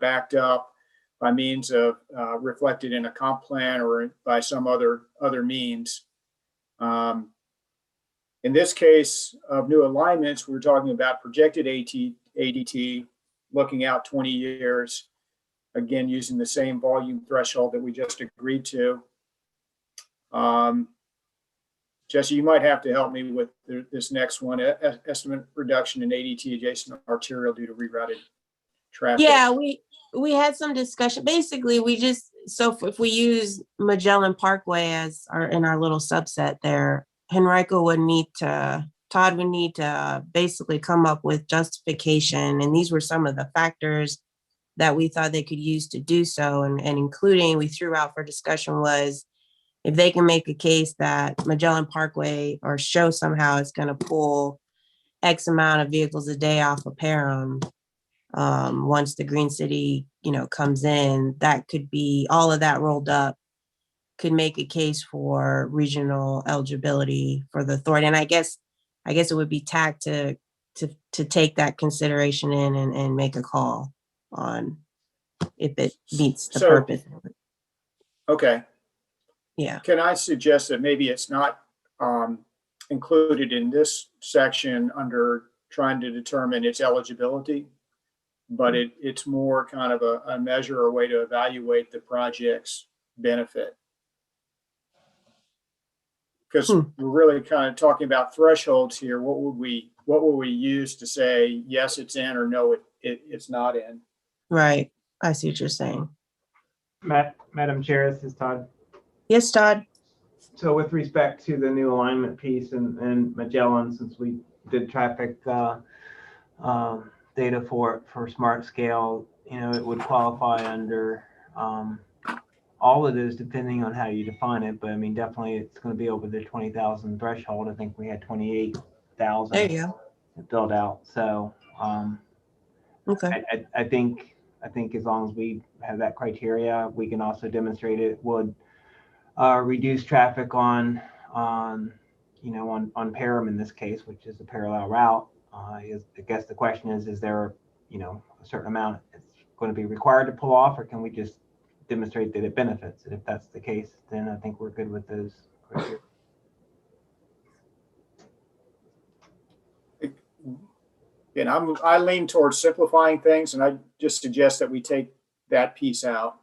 backed up by means of reflected in a comp plan or by some other means. In this case of new alignments, we're talking about projected ADT looking out 20 years, again, using the same volume threshold that we just agreed to. Jesse, you might have to help me with this next one, estimate reduction in ADT adjacent to arterial due to rerouted traffic.
Yeah, we had some discussion. Basically, if we use Magellan Parkway as in our little subset there, Henrico Todd would need to basically come up with justification. And these were some of the factors that we thought they could use to do so. And including, we threw out for discussion was, if they can make a case that Magellan Parkway or show somehow it's going to pull X amount of vehicles a day off of Parham, once the Green City, comes in, that could be all of that rolled up, could make a case for regional eligibility for the authority. And I guess it would be tact to take that consideration in and make a call on if it meets the purpose of it.
Okay.
Yeah.
Can I suggest that maybe it's not included in this section under trying to determine its eligibility, but it's more kind of a measure or way to evaluate the project's benefit? Because we're really kind of talking about thresholds here. What would we use to say, yes, it's in, or no, it's not in?
Right. I see what you're saying.
Madam Chair, this is Todd.
Yes, Todd.
So with respect to the new alignment piece and Magellan, since we did traffic data for smart scale, it would qualify under all of those depending on how you define it. But I mean, definitely it's going to be over the 20,000 threshold. I think we had 28,000
There you go.
built out. So
Okay.
I think as long as we have that criteria, we can also demonstrate it would reduce traffic on Parham in this case, which is a parallel route. I guess the question is there a certain amount it's going to be required to pull off, or can we just demonstrate that it benefits? And if that's the case, then I think we're good with those criteria.
And I lean towards simplifying things, and I just suggest that we take that piece out.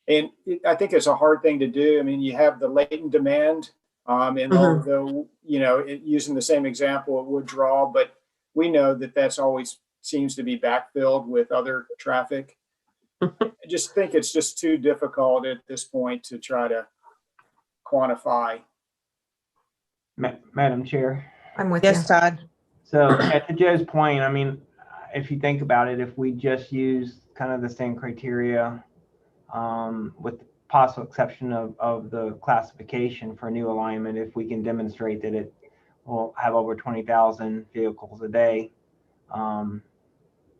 And I think it's a hard thing to do. I mean, you have the latent demand, and although, using the same example, it would draw, but we know that that's always seems to be backfilled with other traffic. I just think it's just too difficult at this point to try to quantify.
Madam Chair.
I'm with you.
Yes, Todd.
So to Joe's point, I mean, if you think about it, if we just use kind of the same criteria, with the possible exception of the classification for new alignment, if we can demonstrate that it will have over 20,000 vehicles a day,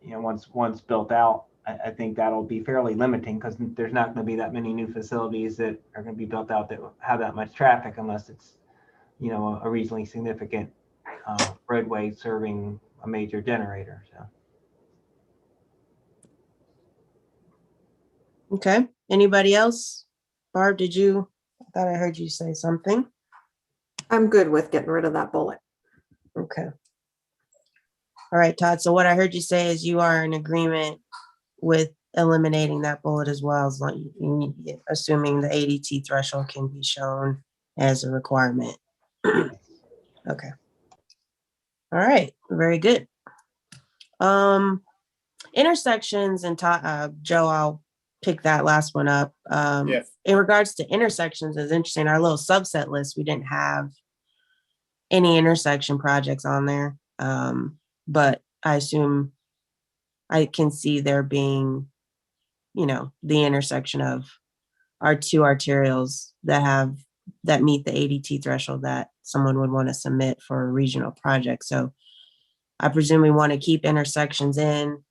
once built out, I think that'll be fairly limiting, because there's not going to be that many new facilities that are going to be built out that have that much traffic, unless it's, a reasonably significant roadway serving a major generator. So.
Okay. Anybody else? Barb, I thought I heard you say something.
I'm good with getting rid of that bullet.
Okay. All right, Todd. So what I heard you say is you are in agreement with eliminating that bullet as well, as long, assuming the ADT threshold can be shown as a requirement. Okay. All right. Very good. Intersections, and Joe, I'll pick that last one up. In regards to intersections, it's interesting. Our little subset list, we didn't have any intersection projects on there. But I assume I can see there being, the intersection of our two arterials that meet the ADT threshold that someone would want to submit for a regional project. So I presume we want to keep intersections in,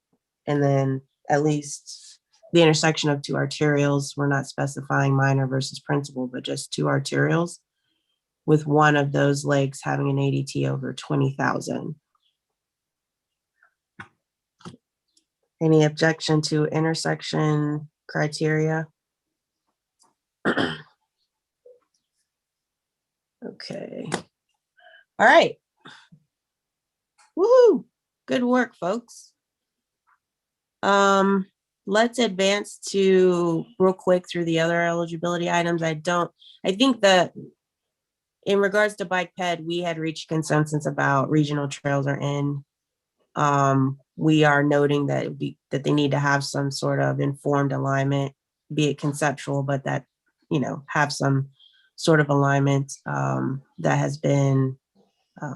and then at least the intersection of two arterials, we're not specifying minor versus principal, but just two arterials with one of those legs having an ADT over 20,000. Any objection to intersection criteria? Okay. All right. Woohoo! Good work, folks. Let's advance to real quick through the other eligibility items. I think that in regards to bike ped, we had reached consensus about regional trails are in. we are noting that that they need to have some sort of informed alignment, be it conceptual, but that, have some sort of alignment that has been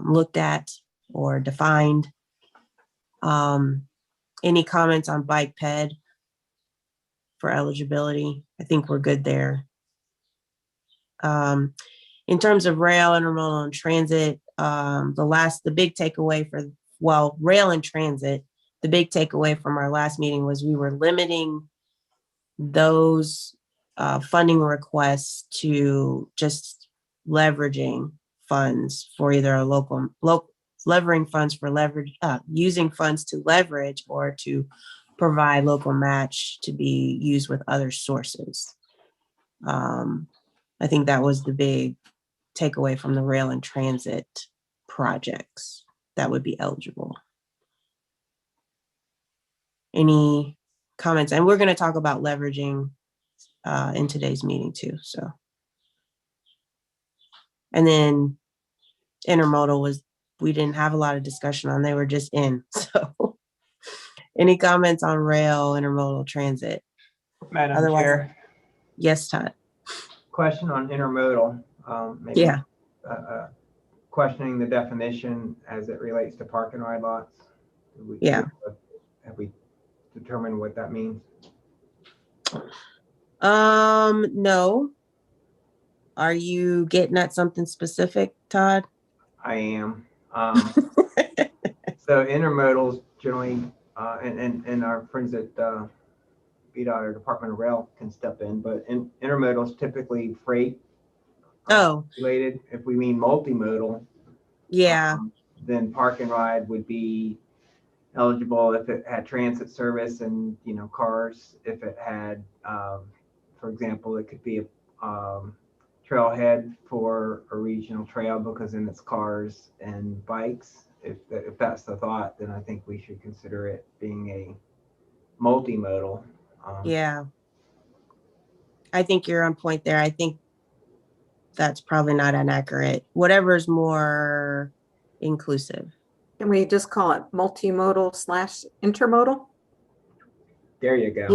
looked at or defined. Any comments on bike ped for eligibility? I think we're good there. In terms of rail, intermodal, and transit, the big takeaway rail and transit, the big takeaway from our last meeting was we were limiting those funding requests to just leveraging funds for either a local levering funds for leverage, using funds to leverage or to provide local match to be used with other sources. I think that was the big takeaway from the rail and transit projects that would be eligible. Any comments? And we're going to talk about leveraging in today's meeting too. So, and then intermodal we didn't have a lot of discussion on, they were just in. So any comments on rail, intermodal, transit?
Madam
Otherwise,
Chair,
yes, Todd.
question on intermodal. Maybe,
Yeah.
questioning the definition as it relates to park and ride lots.
Yeah.
Have we determined what that means?
No. Are you getting at something specific, Todd?
I am. So intermodals generally, and our friends at VDOT or Department of Rail can step in, but intermodals typically freight related. If we mean multimodal,
yeah,
then park and ride would be eligible if it had transit service and cars. If it had, for example, it could be a trailhead for a regional trail because then it's cars and bikes. If that's the thought, then I think we should consider it being a multimodal.
Yeah. I think you're on point there. I think that's probably not inaccurate. Whatever is more inclusive.
Can we just call it multimodal / intermodal?
There you go.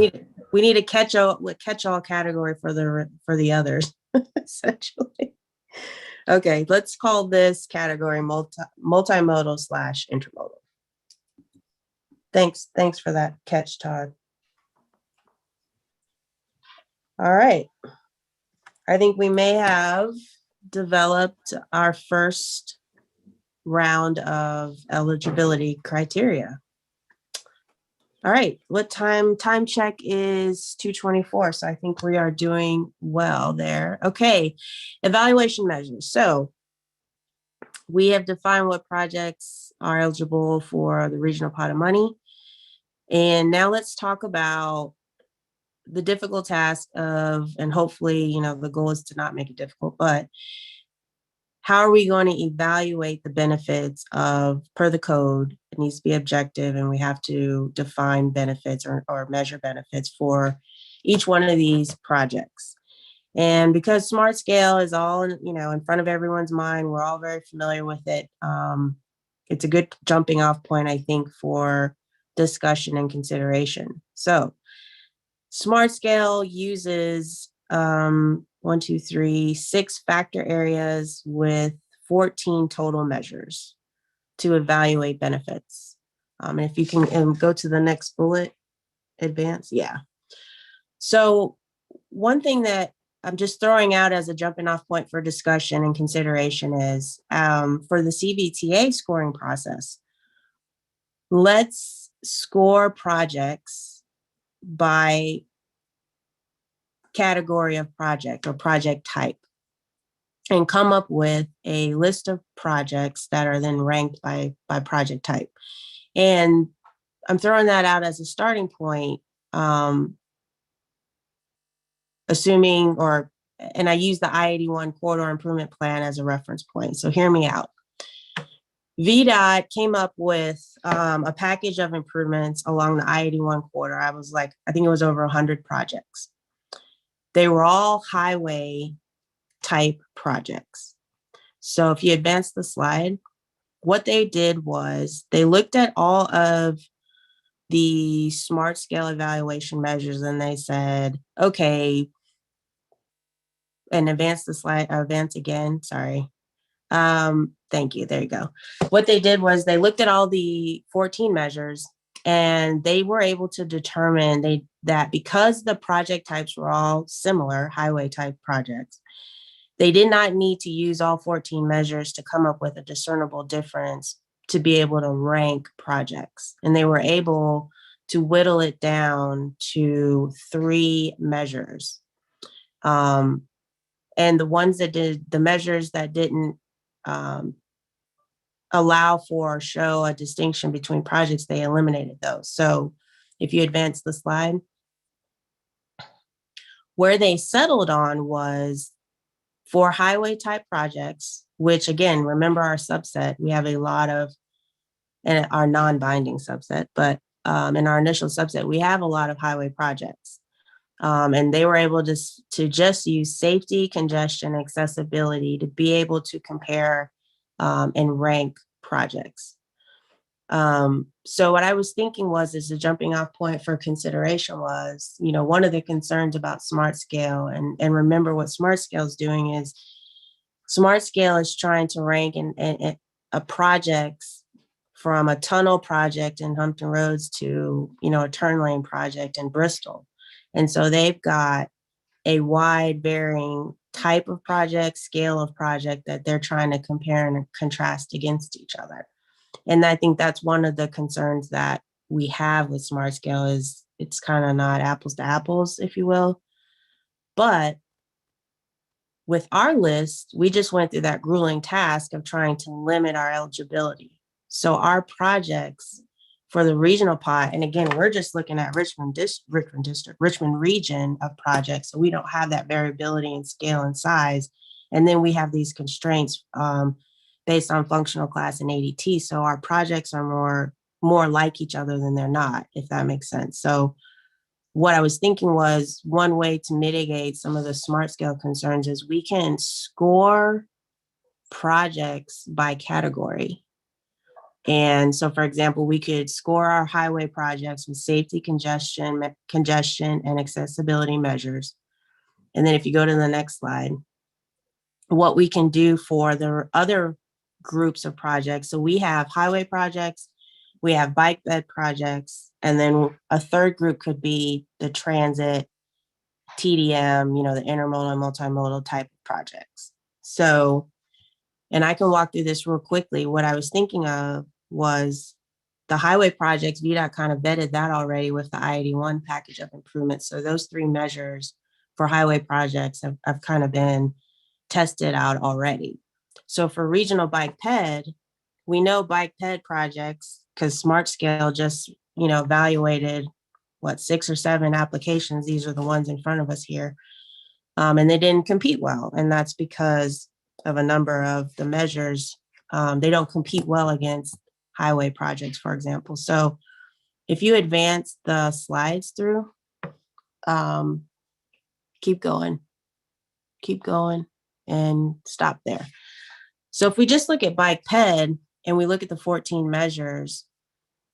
We need a catch-all category for the others, essentially. Okay, let's call this category multimodal / intermodal. Thanks for that catch, Todd. All right. I think we may have developed our first round of eligibility criteria. All right, what time check is 2:24, so I think we are doing well there. Okay, evaluation measures. So we have defined what projects are eligible for the regional pot of money. And now let's talk about the difficult task of, and hopefully, the goal is to not make it difficult, but how are we going to evaluate the benefits of, per the code, it needs to be objective and we have to define benefits or measure benefits for each one of these projects. And because Smart Scale is all, in front of everyone's mind, we're all very familiar with it. It's a good jumping off point, I think, for discussion and consideration. So Smart Scale uses 6 factor areas with 14 total measures to evaluate benefits. And if you can go to the next bullet, advance. Yeah. So one thing that I'm just throwing out as a jumping off point for discussion and consideration is for the Cvta scoring process, let's score projects by category of project or project type and come up with a list of projects that are then ranked by project type. And I'm throwing that out as a starting point, assuming, and I use the I-81 corridor improvement plan as a reference point. So hear me out. VDOT came up with a package of improvements along the I-81 corridor. I think it was over 100 projects. They were all highway type projects. So if you advance the slide, what they did was they looked at all of the smart scale evaluation measures and they said, okay, and advance the slide, advance again, sorry. Thank you, there you go. What they did was they looked at all the 14 measures and they were able to determine that because the project types were all similar, highway type projects, they did not need to use all 14 measures to come up with a discernible difference to be able to rank projects. And they were able to whittle it down to 3 measures. And the ones that did, the measures that didn't allow for or show a distinction between projects, they eliminated those. So if you advance the slide, where they settled on was for highway type projects, which again, remember our subset, we have a lot of, and our non-binding subset, but in our initial subset, we have a lot of highway projects. And they were able to just use safety, congestion, accessibility to be able to compare and rank projects. So what I was thinking was, as a jumping off point for consideration was, you know, one of the concerns about Smart Scale, and remember what Smart Scale is doing is Smart Scale is trying to rank a projects from a tunnel project in Hampton Roads to, you know, a turn lane project in Bristol. And so they've got a wide varying type of project, scale of project that they're trying to compare and contrast against each other. And I think that's one of the concerns that we have with Smart Scale is it's kind of not apples to apples, if you will. But with our list, we just went through that grueling task of trying to limit our eligibility. So our projects for the regional pot, and again, we're just looking at Richmond region of projects. So we don't have that variability in scale and size. And then we have these constraints based on functional class and ADT. So our projects are more like each other than they're not, if that makes sense. So what I was thinking was one way to mitigate some of the Smart Scale concerns is we can score projects by category. And so, for example, we could score our highway projects with safety, congestion, and accessibility measures. And then if you go to the next slide, what we can do for the other groups of projects. So we have highway projects, we have bike bed projects, and then a third group could be the transit, TDM, you know, the intermodal and multimodal type of projects. So, and I can walk through this real quickly. What I was thinking of was the highway projects, VDOT kind of vetted that already with the I-81 package of improvements. So those 3 measures for highway projects have kind of been tested out already. So for regional bike ped, we know bike ped projects, because Smart Scale just, you know, evaluated 6 or 7 applications. These are the ones in front of us here. And they didn't compete well. And that's because of a number of the measures. They don't compete well against highway projects, for example. So if you advance the slides through, keep going, and stop there. So if we just look at bike ped and we look at the 14 measures,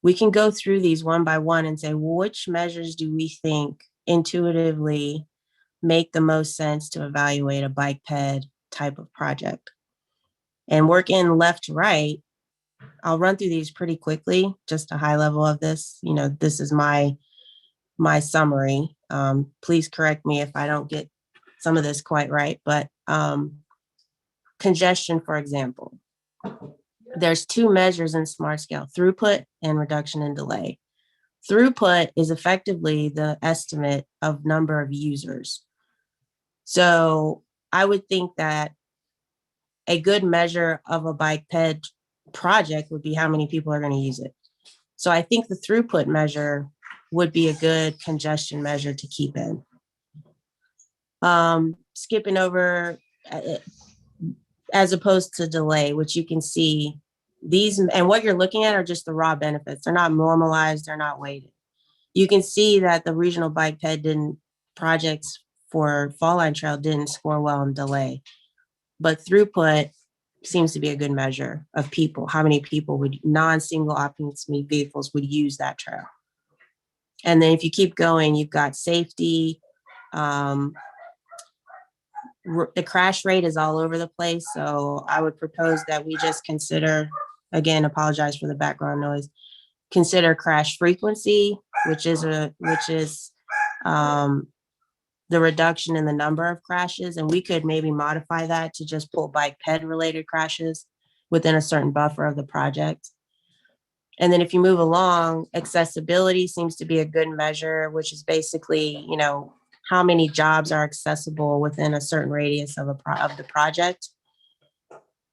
we can go through these one by one and say, well, which measures do we think intuitively make the most sense to evaluate a bike ped type of project? And working left to right, I'll run through these pretty quickly, just a high level of this. You know, this is my summary. Please correct me if I don't get some of this quite right, but congestion, for example. There's 2 measures in Smart Scale, throughput and reduction in delay. Throughput is effectively the estimate of number of users. So I would think that a good measure of a bike ped project would be how many people are going to use it. So I think the throughput measure would be a good congestion measure to keep in. Skipping over as opposed to delay, which you can see these, and what you're looking at are just the raw benefits. They're not normalized, they're not weighted. You can see that the regional bike ped projects for Fall Line Trail didn't score well in delay, but throughput seems to be a good measure of people. How many people would non-single occupancy vehicles would use that trail? And then if you keep going, you've got safety. The crash rate is all over the place. So I would propose that we just consider, again, apologize for the background noise, consider crash frequency, which is the reduction in the number of crashes. And we could maybe modify that to just pull bike ped related crashes within a certain buffer of the project. And then if you move along, accessibility seems to be a good measure, which is basically, you know, how many jobs are accessible within a certain radius of the project.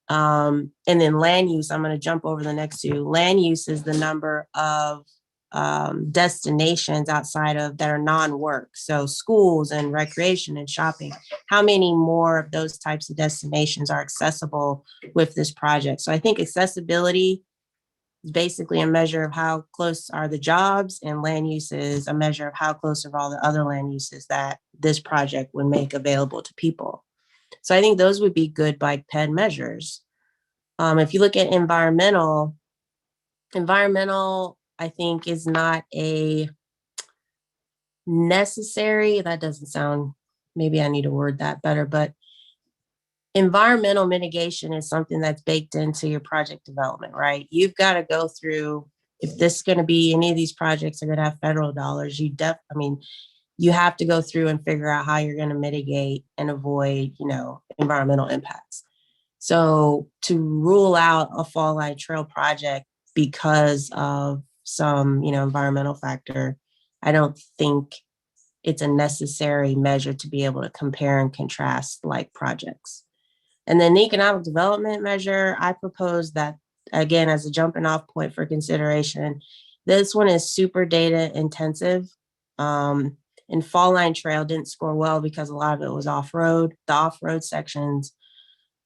And then land use, I'm going to jump over the next two. Land use is the number of destinations outside of that are non-work. So schools and recreation and shopping. How many more of those types of destinations are accessible with this project? So I think accessibility is basically a measure of how close are the jobs, and land use is a measure of how close are all the other land uses that this project would make available to people. So I think those would be good bike ped measures. If you look at environmental, I think is not a necessary, that doesn't sound, maybe I need to word that better, but environmental mitigation is something that's baked into your project development, right? You've got to go through, if this is going to be, any of these projects are going to have federal dollars, you have to go through and figure out how you're going to mitigate and avoid, you know, environmental impacts. So to rule out a fall line trail project because of some, you know, environmental factor, I don't think it's a necessary measure to be able to compare and contrast like projects. And then the economic development measure, I propose that, again, as a jumping off point for consideration. This one is super data intensive. And Fall Line Trail didn't score well because a lot of it was off-road. The off-road sections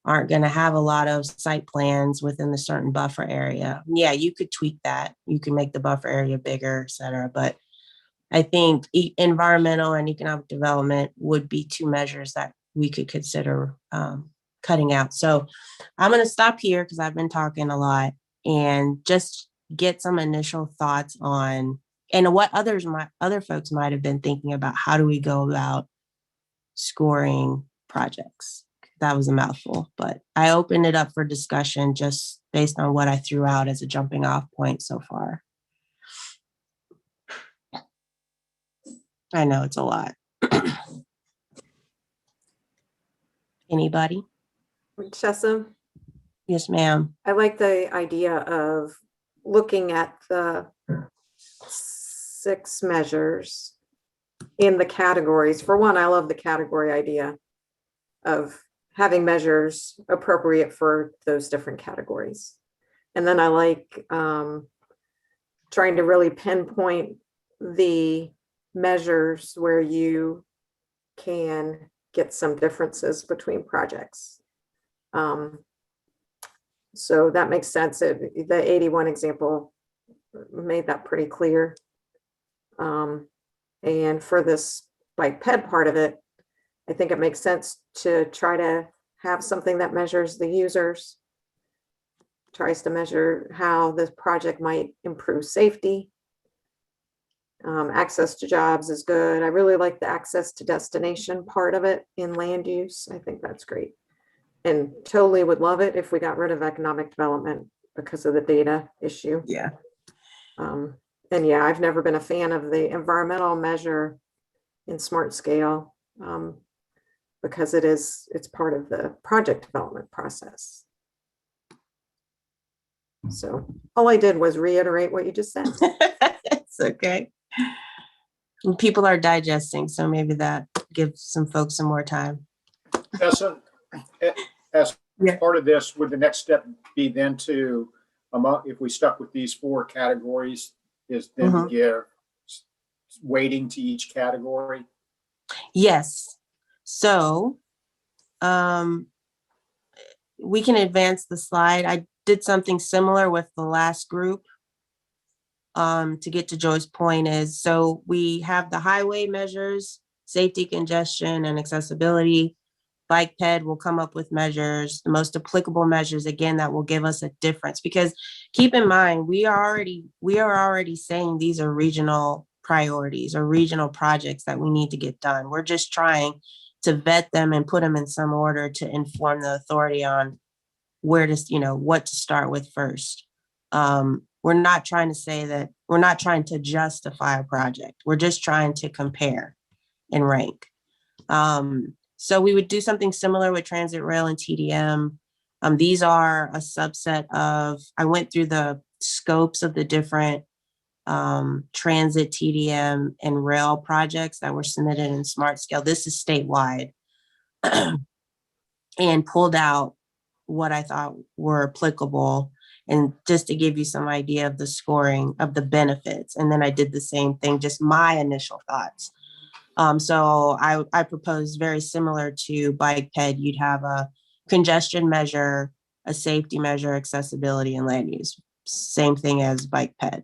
aren't going to have a lot of site plans within the certain buffer area. Yeah, you could tweak that. You can make the buffer area bigger, et cetera. But I think environmental and economic development would be two measures that we could consider cutting out. So I'm going to stop here because I've been talking a lot and just get some initial thoughts on and what other folks might have been thinking about. How do we go about scoring projects? That was a mouthful, but I opened it up for discussion just based on what I threw out as a jumping off point so far. I know it's a lot. Anybody?
Chessa,
Yes, ma'am.
I like the idea of looking at the 6 measures in the categories. For one, I love the category idea of having measures appropriate for those different categories. And then I like trying to really pinpoint the measures where you can get some differences between projects. So that makes sense. The 81 example made that pretty clear. And for this bike ped part of it, I think it makes sense to try to have something that measures the users, tries to measure how this project might improve safety. Access to jobs is good. I really like the access to destination part of it in land use. I think that's great. And totally would love it if we got rid of economic development because of the data issue.
Yeah.
And yeah, I've never been a fan of the environmental measure in smart scale because it's part of the project development process. So all I did was reiterate what you just said.
It's okay. And people are digesting, so maybe that gives some folks some more time.
As part of this, would the next step be then to, if we stuck with these 4 categories, is then to give weighting to each category?
Yes. So we can advance the slide. I did something similar with the last group to get to Joy's point is, so we have the highway measures, safety, congestion, and accessibility, Bike Ped will come up with measures, the most applicable measures, again, that will give us a difference. Because keep in mind, we are already saying these are regional priorities or regional projects that we need to get done. We're just trying to vet them and put them in some order to inform the authority on where to, what to start with first. We're not trying to say that, we're not trying to justify a project. We're just trying to compare and rank. So we would do something similar with transit rail and TDM. These are a subset of, I went through the scopes of the different transit, TDM, and rail projects that were submitted in Smart Scale. This is statewide. And pulled out what I thought were applicable, and just to give you some idea of the scoring of the benefits. And then I did the same thing, just my initial thoughts. So I proposed very similar to Bike Ped. You'd have a congestion measure, a safety measure, accessibility, and land use. Same thing as Bike Ped.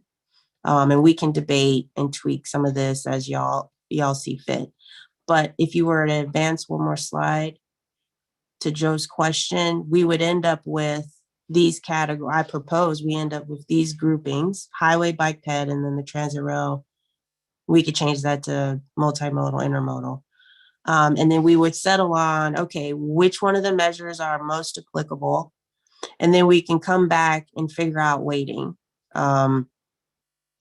And we can debate and tweak some of this as y'all see fit. But if you were to advance one more slide to Joe's question, we would end up with these categories. I propose we end up with these groupings: highway, Bike Ped, and then the transit rail. We could change that to multimodal, intermodal. And then we would settle on, okay, which one of the measures are most applicable? And then we can come back and figure out weighting. I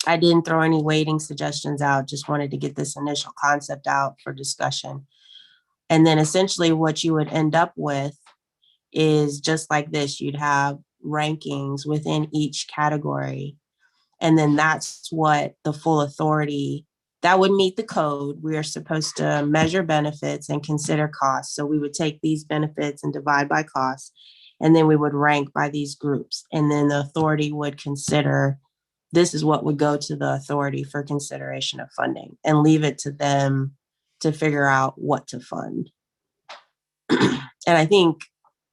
didn't throw any weighting suggestions out, just wanted to get this initial concept out for discussion. And then essentially what you would end up with is just like this. You'd have rankings within each category. And then that's what the full authority, that would meet the code. We are supposed to measure benefits and consider costs. So we would take these benefits and divide by costs, and then we would rank by these groups. And then the authority would consider, this is what would go to the authority for consideration of funding, and leave it to them to figure out what to fund. And I think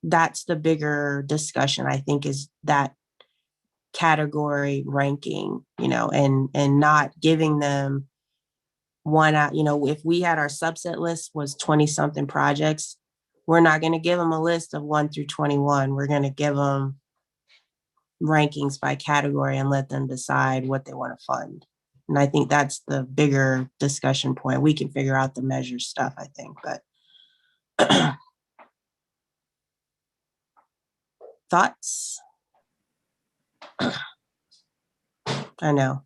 that's the bigger discussion, I think, is that category ranking, and not giving them one out. If we had our subset list was 20 something projects, we're not going to give them a list of 1 through 21. We're going to give them rankings by category and let them decide what they want to fund. And I think that's the bigger discussion point. We can figure out the measure stuff, I think, but thoughts? I know.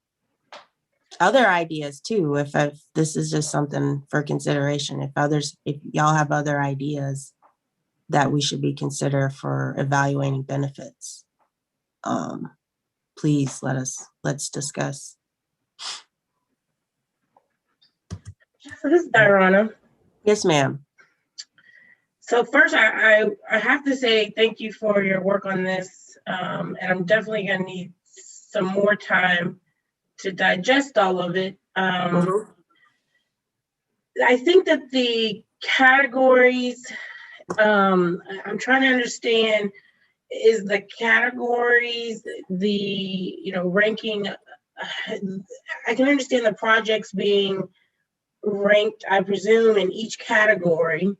Other ideas too, if this is just something for consideration, if y'all have other ideas that we should be considered for evaluating benefits, please let's discuss.
So this is Diana.
Yes, ma'am.
So first, I have to say thank you for your work on this. And I'm definitely going to need some more time to digest all of it. I think that the categories, I'm trying to understand, is the categories, the, ranking, I can understand the projects being ranked, I presume, in each category,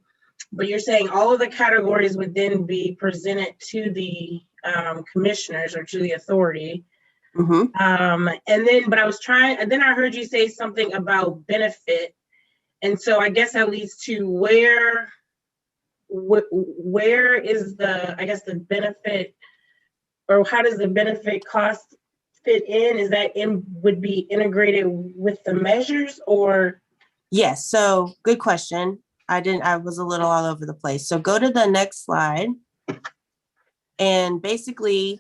but you're saying all of the categories would then be presented to the commissioners or to the authority. And then, but I heard you say something about benefit. And so I guess that leads to where is the benefit, or how does the benefit cost fit in? Is that would be integrated with the measures, or?
Yes, so good question. I was a little all over the place. So go to the next slide. And basically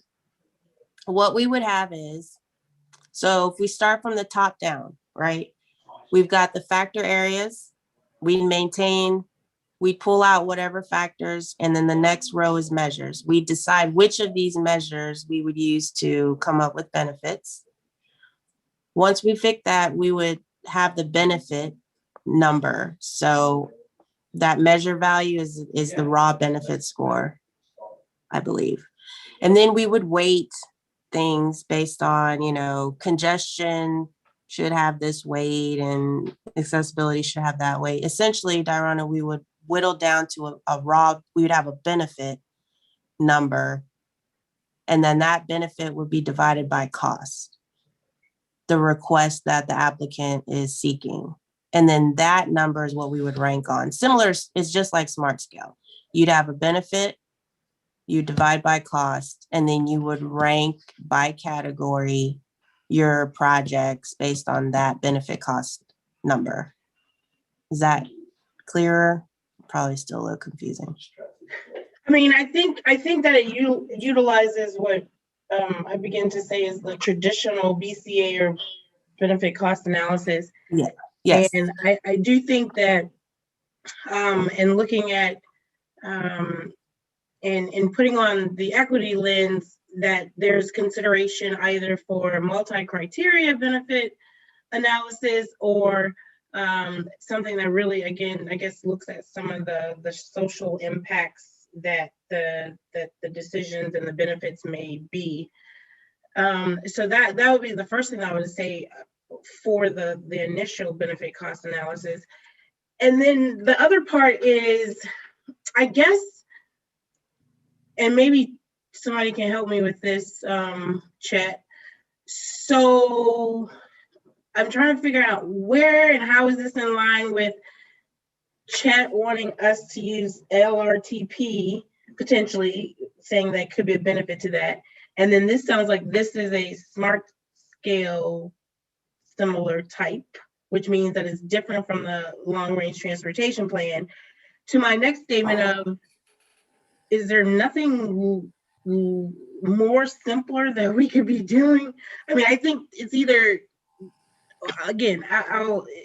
what we would have is, so if we start from the top down, right? We've got the factor areas. We pull out whatever factors, and then the next row is measures. We decide which of these measures we would use to come up with benefits. Once we pick that, we would have the benefit number. So that measure value is the raw benefit score, I believe. And then we would weight things based on, congestion should have this weight and accessibility should have that weight. Essentially, Diana, we would whittle down to a raw, we would have a benefit number. And then that benefit would be divided by cost, the request that the applicant is seeking. And then that number is what we would rank on. Similar, it's just like Smart Scale. You'd have a benefit, you divide by cost, and then you would rank by category your projects based on that benefit cost number. Is that clearer? Probably still a little confusing.
I mean, I think that it utilizes what I begin to say is the traditional BCA or benefit cost analysis.
Yeah. Yes.
And I do think that in looking at and putting on the equity lens, that there's consideration either for multi-criteria benefit analysis or something that really, again, I guess looks at some of the social impacts that the decisions and the benefits may be. So that would be the first thing I would say for the initial benefit cost analysis. And then the other part is, I guess, and maybe somebody can help me with this, Chet. So I'm trying to figure out where and how is this in line with Chet wanting us to use LRTP, potentially saying that could be a benefit to that. And then this sounds like this is a Smart Scale similar type, which means that it's different from the long range transportation plan. To my next statement of, is there nothing more simpler that we could be doing? I mean, I think it's either, again,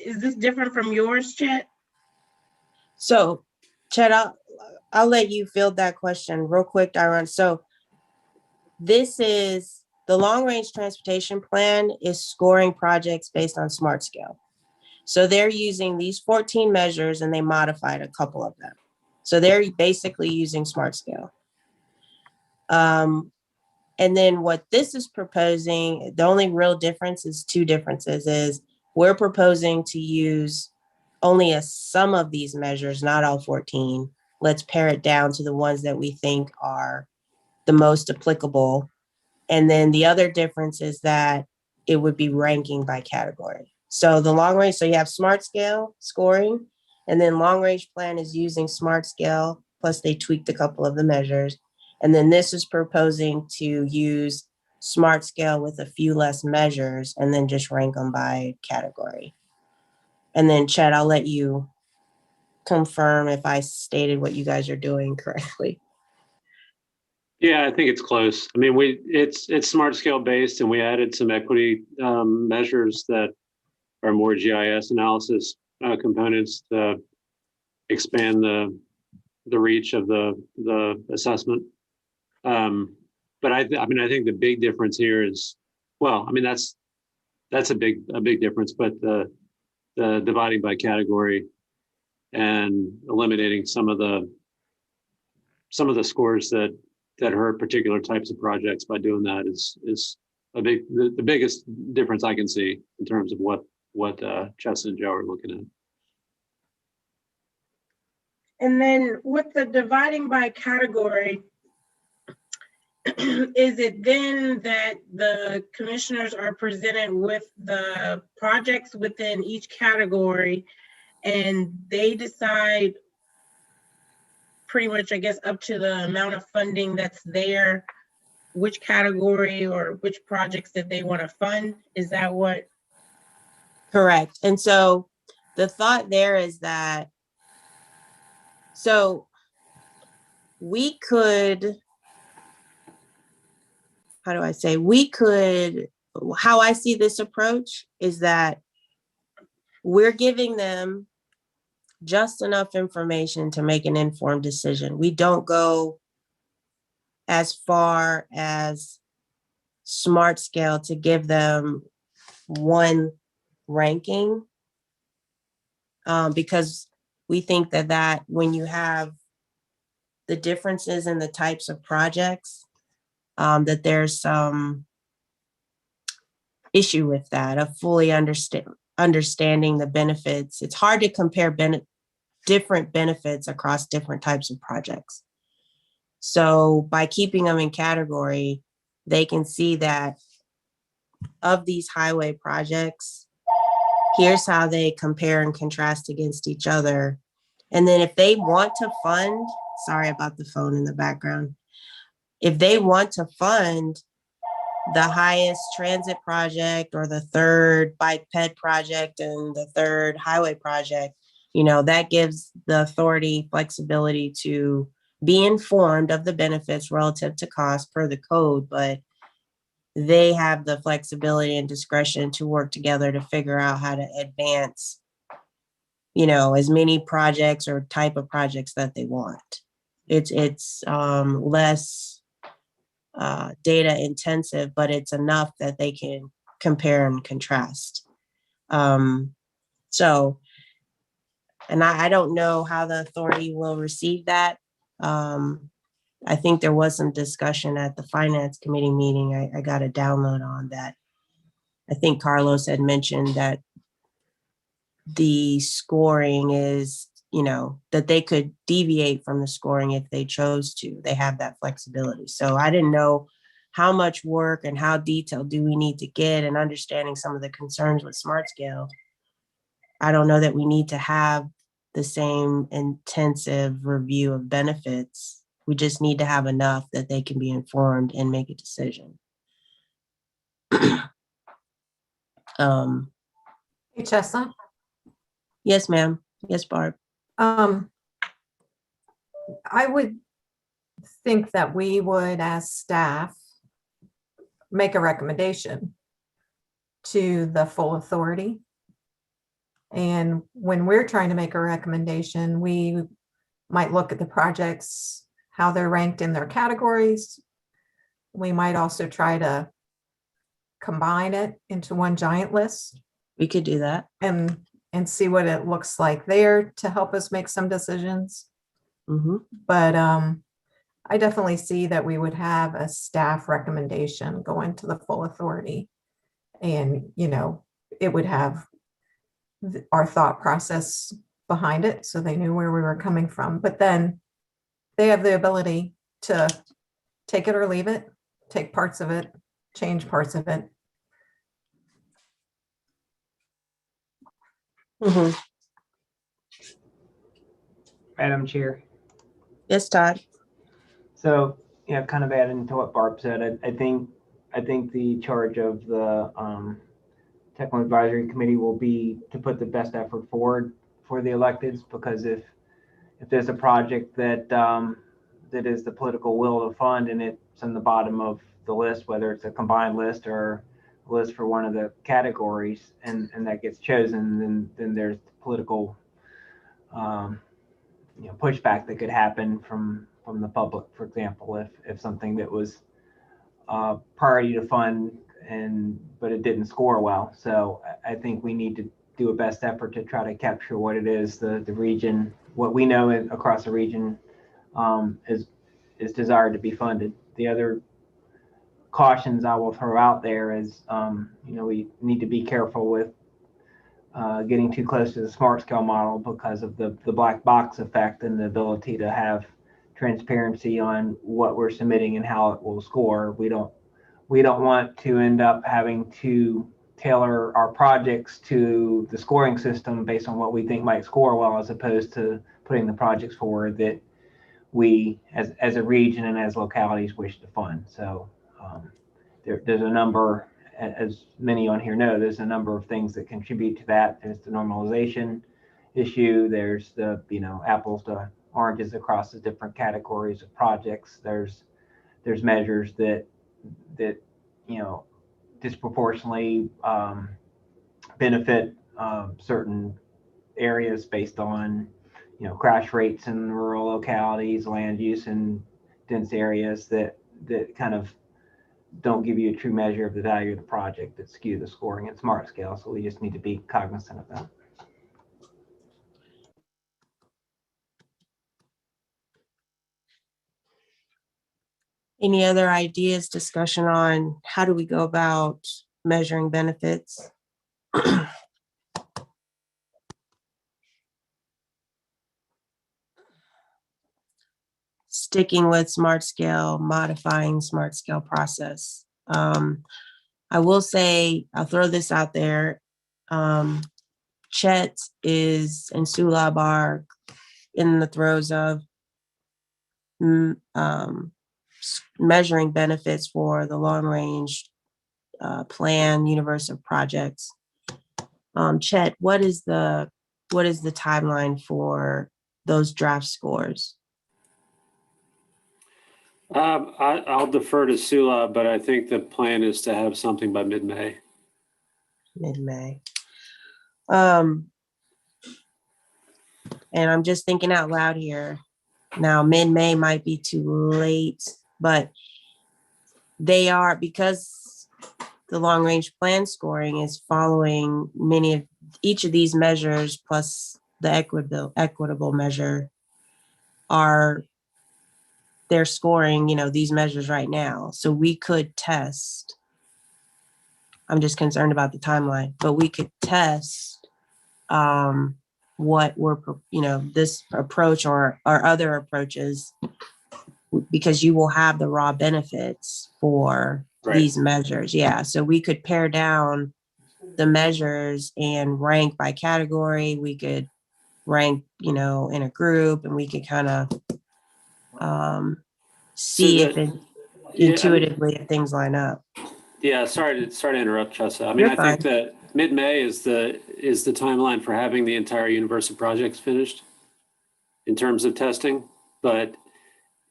is this different from yours, Chet?
So, Chet, I'll let you field that question real quick, Tyron. So this is the long range transportation plan is scoring projects based on Smart Scale. So they're using these 14 measures and they modified a couple of them. So they're basically using Smart Scale. And then what this is proposing, the only real difference is two differences is we're proposing to use only some of these measures, not all 14. Let's pare it down to the ones that we think are the most applicable. And then the other difference is that it would be ranking by category. So the long range, so you have Smart Scale scoring, and then long range plan is using Smart Scale, plus they tweaked a couple of the measures. And then this is proposing to use Smart Scale with a few less measures and then just rank them by category. And then Chet, I'll let you confirm if I stated what you guys are doing correctly.
Yeah, I think it's close. I mean, it's Smart Scale based, and we added some equity measures that are more GIS analysis components to expand the reach of the assessment. But I think the big difference here is, well, I mean, that's a big difference, but the dividing by category and eliminating some of the scores that hurt particular types of projects by doing that is the biggest difference I can see in terms of what Chess and Joe are looking at.
And then with the dividing by category, is it then that the commissioners are presented with the projects within each category and they decide pretty much, I guess, up to the amount of funding that's there, which category or which projects that they want to fund? Is that what?
Correct. And so the thought there is that, so we could, how I see this approach is that we're giving them just enough information to make an informed decision. We don't go as far as Smart Scale to give them one ranking, because we think that when you have the differences in the types of projects, that there's some issue with that of fully understanding the benefits. It's hard to compare different benefits across different types of projects. So by keeping them in category, they can see that of these highway projects, here's how they compare and contrast against each other. And then if they want to fund, sorry about the phone in the background, if they want to fund the highest transit project or the third bike ped project and the third highway project, that gives the authority flexibility to be informed of the benefits relative to cost per the code, but they have the flexibility and discretion to work together to figure out how to advance, as many projects or type of projects that they want. It's less data intensive, but it's enough that they can compare and contrast. So, and I don't know how the authority will receive that. I think there was some discussion at the finance committee meeting. I got a download on that. I think Carlos had mentioned that the scoring is, that they could deviate from the scoring if they chose to. They have that flexibility. So I didn't know how much work and how detailed do we need to get, and understanding some of the concerns with Smart Scale. I don't know that we need to have the same intensive review of benefits. We just need to have enough that they can be informed and make a decision.
Hey, Chessa.
Yes, ma'am. Yes, Barb.
I would think that we would, as staff, make a recommendation to the full authority. And when we're trying to make a recommendation, we might look at the projects, how they're ranked in their categories. We might also try to combine it into one giant list.
We could do that.
And see what it looks like there to help us make some decisions.
Mm-hmm.
But I definitely see that we would have a staff recommendation going to the full authority. And, it would have our thought process behind it, so they knew where we were coming from. But then they have the ability to take it or leave it, take parts of it, change parts of it.
Mm-hmm.
Madam Chair.
Yes, Todd.
So, kind of adding to what Barb said, I think the charge of the Technical Advisory Committee will be to put the best effort forward for the electeds, because if there's a project that that is the political will to fund and it's in the bottom of the list, whether it's a combined list or a list for one of the categories, and that gets chosen, then there's political pushback that could happen from the public. For example, if something that was priority to fund but it didn't score well. So I think we need to do a best effort to try to capture what it is the region, what we know across the region is desired to be funded. The other cautions I will throw out there is we need to be careful with getting too close to the smart scale model because of the black box effect and the ability to have transparency on what we're submitting and how it will score. We don't want to end up having to tailor our projects to the scoring system based on what we think might score well, as opposed to putting the projects forward that we as a region and as localities wish to fund. So there's a number, as many on here know, there's a number of things that contribute to that. There's the normalization issue. There's the apples to oranges across the different categories of projects. There's measures that disproportionately benefit certain areas based on crash rates in rural localities, land use in dense areas that kind of don't give you a true measure of the value of the project, that skew the scoring at smart scale. So we just need to be cognizant of that.
Any other ideas, discussion on how do we go about measuring benefits? sticking with smart scale, modifying smart scale process. I will say, I'll throw this out there. Chet is and Sulab are in the throes of measuring benefits for the long range plan universe of projects. Chet, what is the timeline for those draft scores?
I'll defer to Sula, but I think the plan is to have something by mid-May.
Mid-May. And I'm just thinking out loud here. Now, mid-May might be too late, but they are, because the long range plan scoring is following each of these measures plus the equitable measure they're scoring, these measures right now. So we could test. I'm just concerned about the timeline, but we could test what we're, this approach or other approaches, because you will have the raw benefits for these measures. Yeah. So we could pare down the measures and rank by category. We could rank, in a group, and we could kind of see intuitively if things line up.
Yeah, sorry to interrupt, Chessa. I mean,
You're
I
fine.
think that mid-May is the timeline for having the entire universe of projects finished in terms of testing. But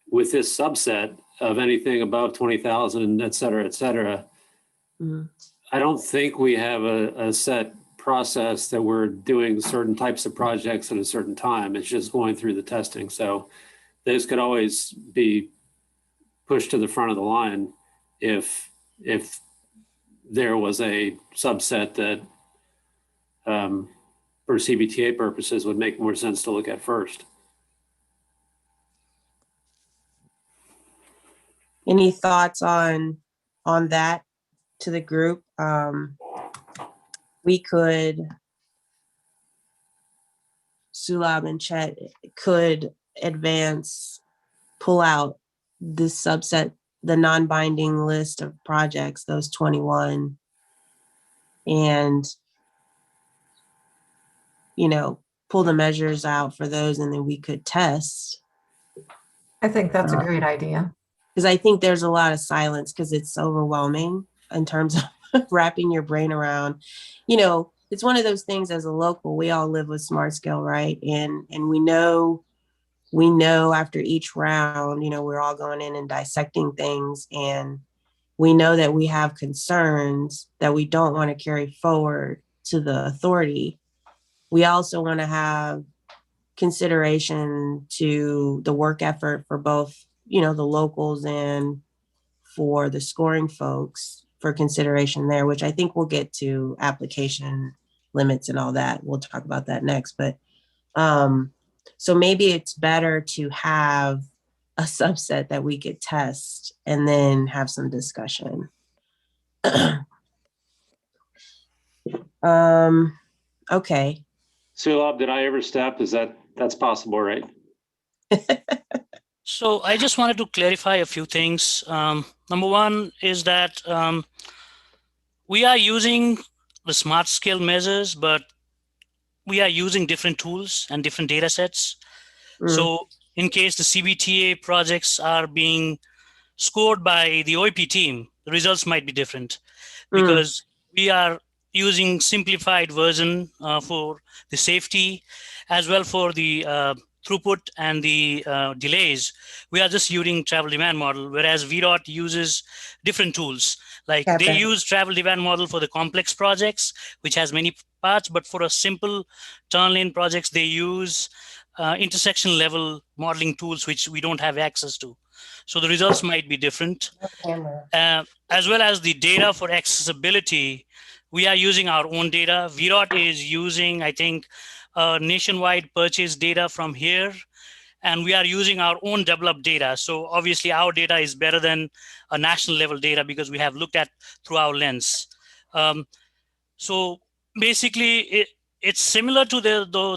with this subset of anything above 20,000, et cetera,
Mm-hmm.
I don't think we have a set process that we're doing certain types of projects at a certain time. It's just going through the testing. So those could always be pushed to the front of the line if there was a subset that for CVTA purposes would make more sense to look at first.
Any thoughts on that to the group? We could, Sulab and Chet could pull out this subset, the non-binding list of projects, those 21, and, pull the measures out for those, and then we could test.
I think that's a great idea.
Because I think there's a lot of silence, because it's overwhelming in terms of wrapping your brain around. It's one of those things as a local, we all live with smart scale, right? And we know after each round, we're all going in and dissecting things, and we know that we have concerns that we don't want to carry forward to the authority. We also want to have consideration to the work effort for both, the locals and for the scoring folks, for consideration there, which I think we'll get to application limits and all that. We'll talk about that next. But so maybe it's better to have a subset that we could test and then have some discussion. Okay.
Sulab, did I overstep? That's possible, right?
So I just wanted to clarify a few things. Number one is that we are using the smart scale measures, but we are using different tools and different data sets. So in case the CVTA projects are being scored by the OEP team, the results might be different because we are using simplified version for the safety as well for the throughput and the delays. We are just using travel demand model, whereas VDOT uses different tools. Like they use travel demand model for the complex projects, which has many parts, but for a simple turn lane projects, they use intersection level modeling tools, which we don't have access to. So the results might be different. As well as the data for accessibility, we are using our own data. VDOT is using, I think, nationwide purchase data from here, and we are using our own developed data. So obviously our data is better than a national level data because we have looked at through our lens. So basically it's similar to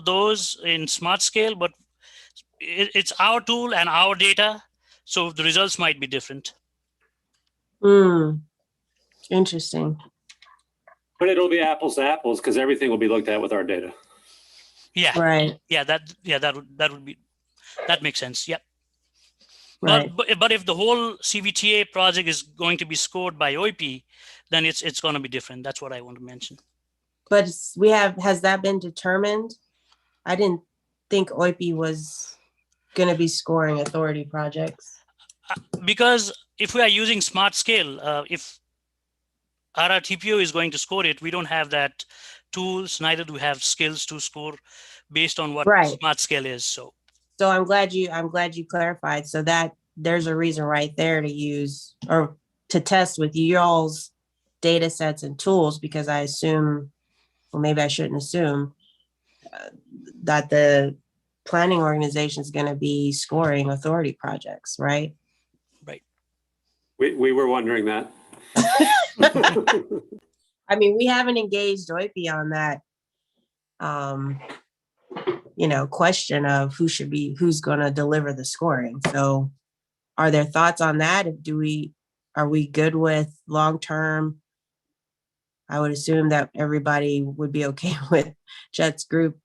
those in smart scale, but it's our tool and our data, so the results might be different.
Interesting.
But it'll be apples to apples because everything will be looked at with our data.
Yeah,
Right.
that makes sense. Yep.
Right.
But if the whole CVTA project is going to be scored by OIP, then it's going to be different. That's what I want to mention.
But has that been determined? I didn't think OIP was going to be scoring authority projects.
Because if we are using smart scale, if RRTPO is going to score it, we don't have that tools, neither do we have skills to score based on what
Right.
smart scale is. So
I'm glad you clarified, so that there's a reason right there to use or to test with y'all's data sets and tools, because I assume, well, maybe I shouldn't assume that the planning organization is going to be scoring authority projects, right?
right.
We were wondering that.
I mean, we haven't engaged OIP on that, question of who's going to deliver the scoring. So are there thoughts on that? Are we good with long-term? I would assume that everybody would be okay with Chet's group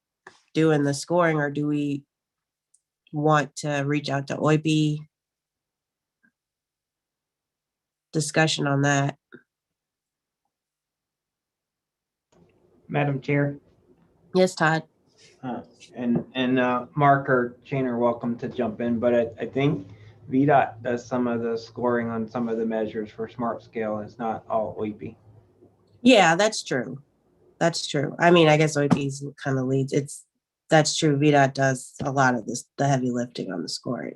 doing the scoring, or do we want to reach out to OIP? Discussion on that.
Madam Chair.
Yes, Todd.
And Mark or Shane are welcome to jump in, but I think VDOT does some of the scoring on some of the measures for smart scale. It's not all OIP.
Yeah, that's true. That's true. I mean, I guess OIP kind of leads. That's true. VDOT does a lot of the heavy lifting on the scoring.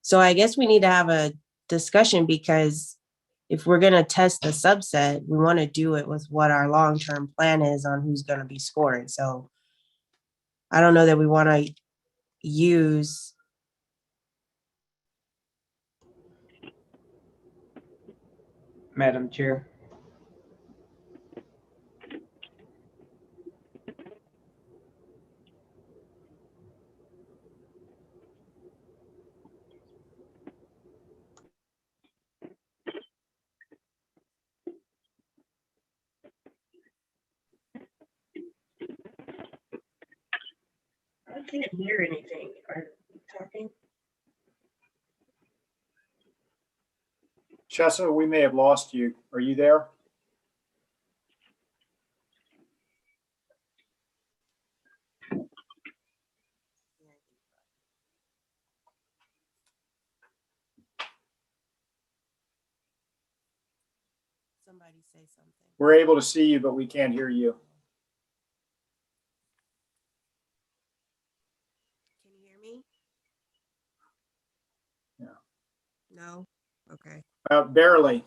So I guess we need to have a discussion, because if we're going to test the subset, we want to do it with what our long-term plan is on who's going to be scoring. So I don't know that we want to use.
Madam Chair.
I can't hear anything. Are you talking?
Chessa, we may have lost you. Are you there?
Somebody say something.
We're able to see you, but we can't hear you.
Can you hear me?
Yeah.
No? Okay.
Barely.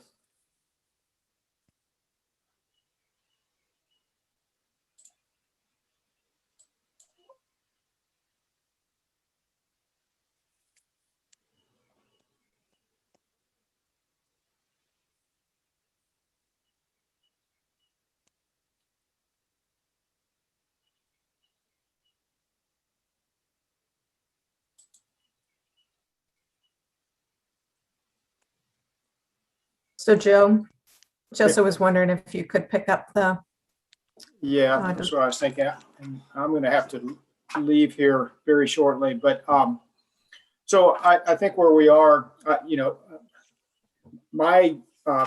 So Joe, Jessa was wondering if you could pick up the.
Yeah, that's what I was thinking. And I'm going to have to leave here very shortly, but so I think where we are, my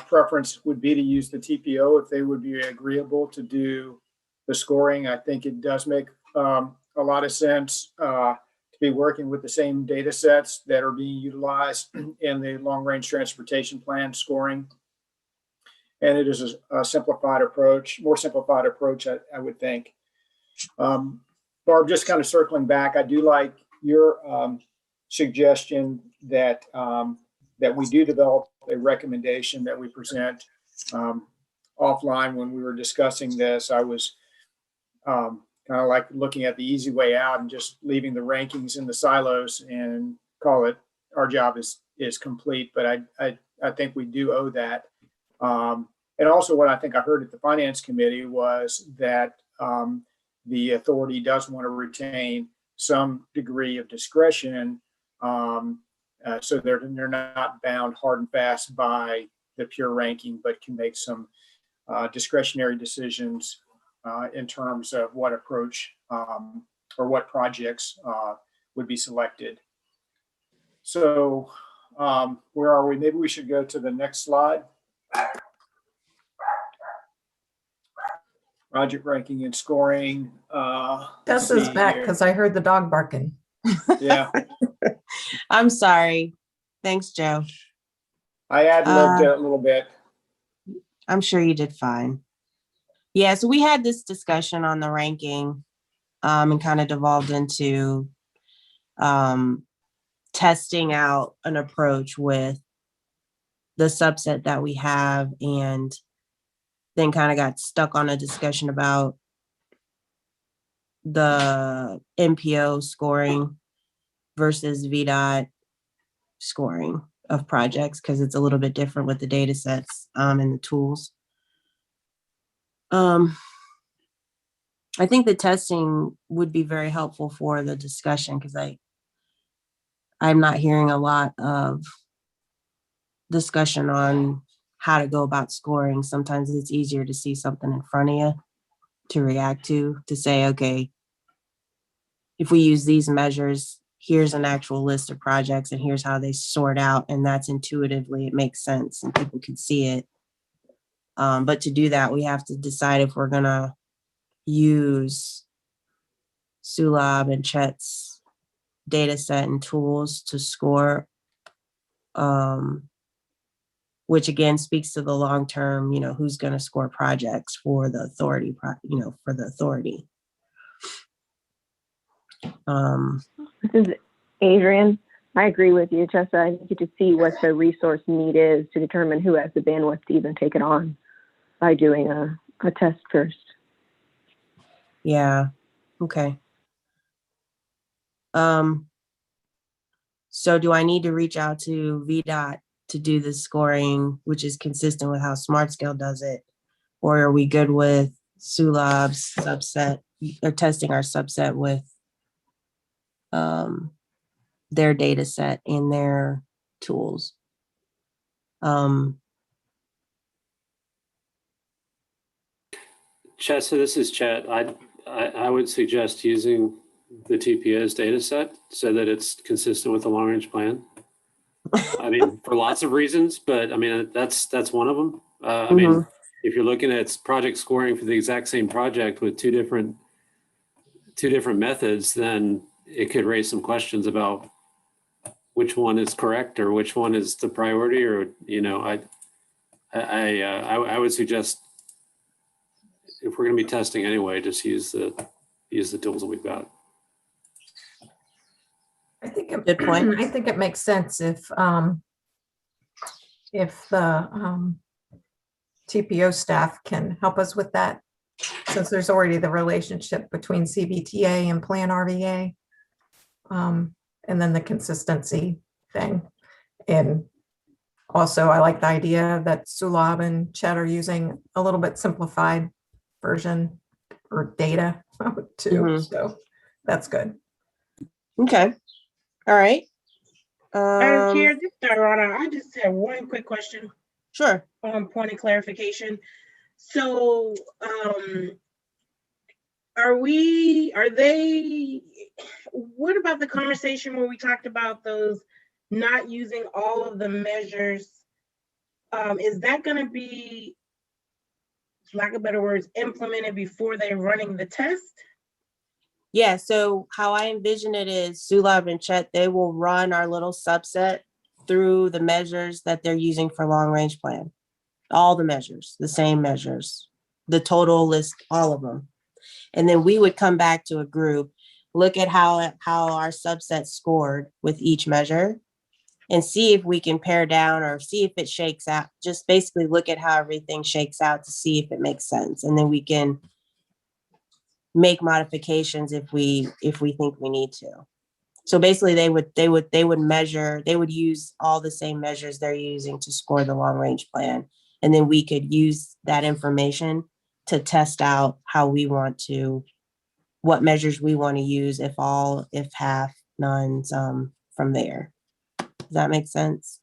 preference would be to use the TPO if they would be agreeable to do the scoring. I think it does make a lot of sense to be working with the same data sets that are being utilized in the long-range transportation plan scoring. And it is a simplified approach, more simplified approach, I would think. Barb, just kind of circling back, I do like your suggestion that that we do develop a recommendation that we present offline. When we were discussing this, I was kind of like looking at the easy way out and just leaving the rankings in the silos and call it our job is complete. But I think we do owe that. And also what I think I heard at the Finance Committee was that the authority does want to retain some degree of discretion, so they're not bound hard and fast by the pure ranking, but can make some discretionary decisions in terms of what approach or what projects would be selected. So where are we? Maybe we should go to the next slide. Project ranking and scoring.
Tess is back because I heard the dog barking.
Yeah.
I'm sorry. Thanks, Joe.
I ad-libbed a little bit.
I'm sure you did fine. Yeah, so we had this discussion on the ranking and kind of devolved into testing out an approach with the subset that we have, and then kind of got stuck on a discussion about the MPO scoring versus VDOT scoring of projects, because it's a little bit different with the data sets and the tools. I think the testing would be very helpful for the discussion, because I'm not hearing a lot of discussion on how to go about scoring. Sometimes it's easier to see something in front of you to react to say, okay, if we use these measures, here's an actual list of projects and here's how they sort out. And that's intuitively, it makes sense and people can see it. But to do that, we have to decide if we're gonna use Sulab and Chet's data set and tools to score, which again speaks to the long-term, who's gonna score projects for the authority, for the authority.
This is Adrian. I agree with you, Chessa. I need to see what the resource need is to determine who has the bandwidth to even take it on by doing a test first.
Yeah. Okay. So do I need to reach out to VDOT to do the scoring, which is consistent with how SmartScale does it? Or are we good with Sulab's subset, or testing our subset with their data set and their tools?
Chessa, this is Chet. I would suggest using the TPO's data set so that it's consistent with the long range plan. I mean, for lots of reasons, but I mean, that's one of them. I mean, if you're looking at project scoring for the exact same project with two different methods, then it could raise some questions about which one is correct or which one is the priority, or, I would suggest, if we're going to be testing anyway, just use the tools that we've got.
I think it,
Good point.
I think it makes sense if the TPO staff can help us with that, since there's already the relationship between CVTA and Plan RVA, and then the consistency thing. And also, I like the idea that Sulab and Chet are using a little bit simplified version or data too. So that's good.
Okay. All right.
Madam Chair, this is Diana. I just have one quick question.
Sure.
Point of clarification. So, what about the conversation where we talked about those not using all of the measures? Is that going to be, lack of better words, implemented before they're running the test?
Yeah, so how I envision it is Sulab and Chet, they will run our little subset through the measures that they're using for long range plan. All the measures, the same measures, the total list, all of them. And then we would come back to a group, look at how our subset scored with each measure and see if we can pare down or see if it shakes out. Just basically look at how everything shakes out to see if it makes sense. And then we can make modifications if we think we need to. So basically they would use all the same measures they're using to score the long range plan. And then we could use that information to test out how we want to what measures we want to use, if all, if half, none, from there. Does that make sense?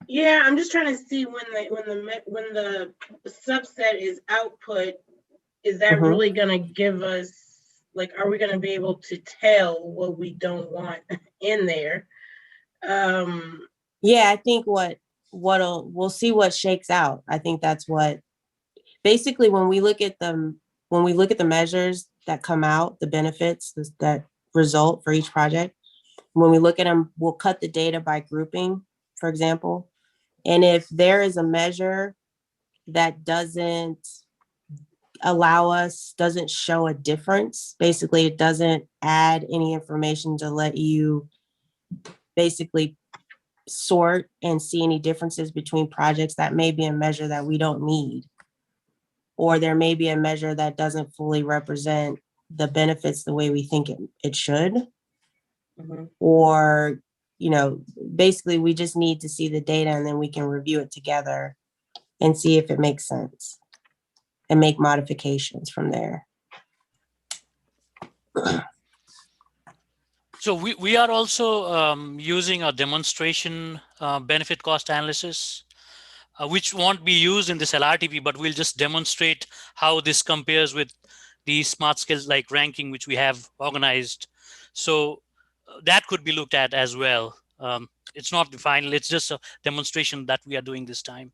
Yeah, I'm just trying to see when the subset is output, is that
Mhm.
really gonna give us, like, are we gonna be able to tell what we don't want in there?
Yeah, I think we'll see what shakes out. I think that's what, basically, when we look at the measures that come out, the benefits that result for each project, when we look at them, we'll cut the data by grouping, for example. And if there is a measure that doesn't show a difference, basically it doesn't add any information to let you basically sort and see any differences between projects, that may be a measure that we don't need. Or there may be a measure that doesn't fully represent the benefits the way we think it should.
Mhm.
Or, basically we just need to see the data and then we can review it together and see if it makes sense and make modifications from there.
So we are also using a demonstration benefit cost analysis, which won't be used in this LRTP, but we'll just demonstrate how this compares with the smart skills like ranking, which we have organized. So that could be looked at as well. It's not the final, it's just a demonstration that we are doing this time.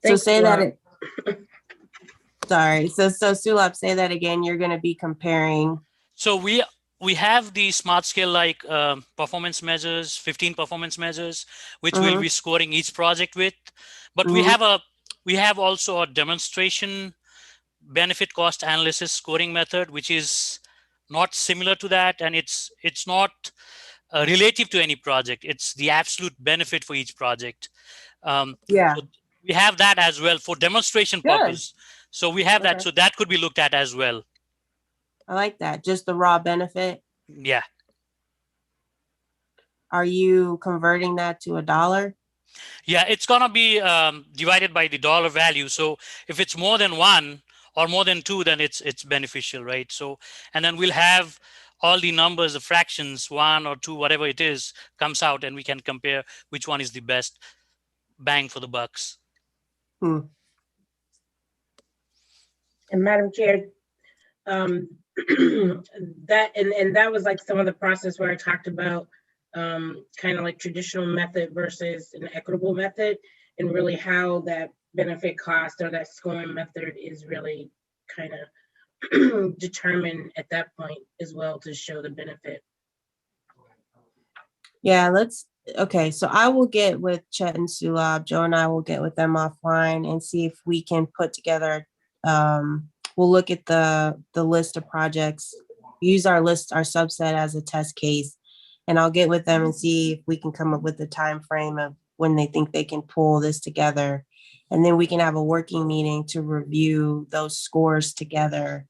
So say that, sorry. So Sulab, say that again. You're going to be comparing.
So we have the smart scale like performance measures, 15 performance measures, which we'll be scoring each project with. But we have also a demonstration benefit cost analysis scoring method, which is not similar to that, and it's not relative to any project. It's the absolute benefit for each project. So we have that as well for demonstration purpose. So we have that, so that could be looked at as well.
I like that. Just the raw benefit.
Yeah.
Are you converting that to $1?
Yeah, it's gonna be divided by the dollar value. So if it's more than 1 or more than 2, then it's beneficial, right? So, and then we'll have all the numbers, the fractions, 1 or 2, whatever it is, comes out, and we can compare which one is the best bang for the bucks.
And Madam Chair, that was like some of the process where I talked about kind of like traditional method versus an equitable method, and really how that benefit cost or that scoring method is really kind of determined at that point as well to show the benefit.
Yeah, okay. So I will get with Chet and Sulab. Joe and I will get with them offline and see if we can put together, we'll look at the list of projects, use our subset as a test case, and I'll get with them and see if we can come up with a time frame of when they think they can pull this together. And then we can have a working meeting to review those scores together